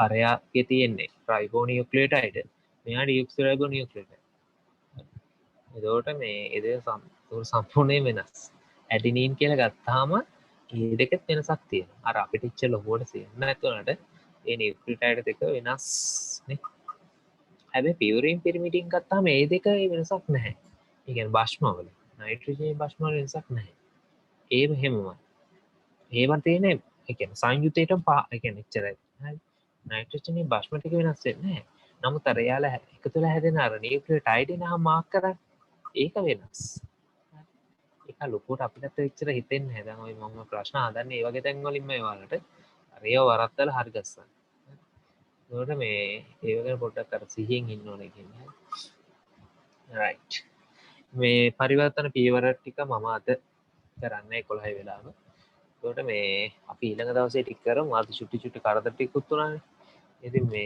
අරයාගේ තියෙන්නේ රයිබෝ නියුක්ලියෝටයිඩ්. මෙයා ඩිऑක්සිරයිබෝ නියුක්ලියෝටයිඩ්. එතකොට මේ ඒ දෙක සම්පූර්ණයෙන් වෙනස්. ඇඩිනීන් කියලා ගත්තාම ඒ දෙකෙත් වෙනසක් තියෙනවා. අර අපිට ඉච්ච ලොකුවට සියන්න නැතුණට ඒ නියුක්ලියෝටයිඩ් දෙක වෙනස් නේ. හැබැයි පියුරින් පිරිමිඩින් ගත්තාම මේ දෙක වෙනසක් නැහැ. ඒ කියන්නේ භස්ම වල නයිට්‍රජන් භස්ම වල වෙනසක් නැහැ. ඒව හැමම. ඒවන් තියෙන්නේ ඒ කියන්නේ සංයුතේටම ඒ කියන්නේ ඉච්චරයි. හරි. නයිට්‍රජන් භස්ම ටික වෙනස් වෙන්නේ නැහැ. නමුත් අර යාලා එකතු වෙලා හැදෙන අර නියුක්ලියෝටයිඩ් නහම මාක් කරන්නේ. ඒක වෙනස්. ඒක ලොකුවට අපිට එච්චර හිතෙන්නේ නැහැ. දැන් ඔය මම ප්‍රශ්න හදන්නේ ඒ වගේ තැන් වලින්ම ඒවලට අර ඒව වරද්දලා හරි ගස්සන්න. ඒකට මේ ඒව ගැන පොඩ්ඩක් අර සිහියෙන් ඉන්න ඕනේ කියන්නේ. right. මේ පරිවර්තන පියවර ටික මම අද කරන්නේ 11 වෙලාව. තොට මේ අපි ඊළඟ දවසේ ටික් කරමු. අද චුට්ටි චුට්ටි කරදර ටිකකුත් වුණානේ. ඉතින් මේ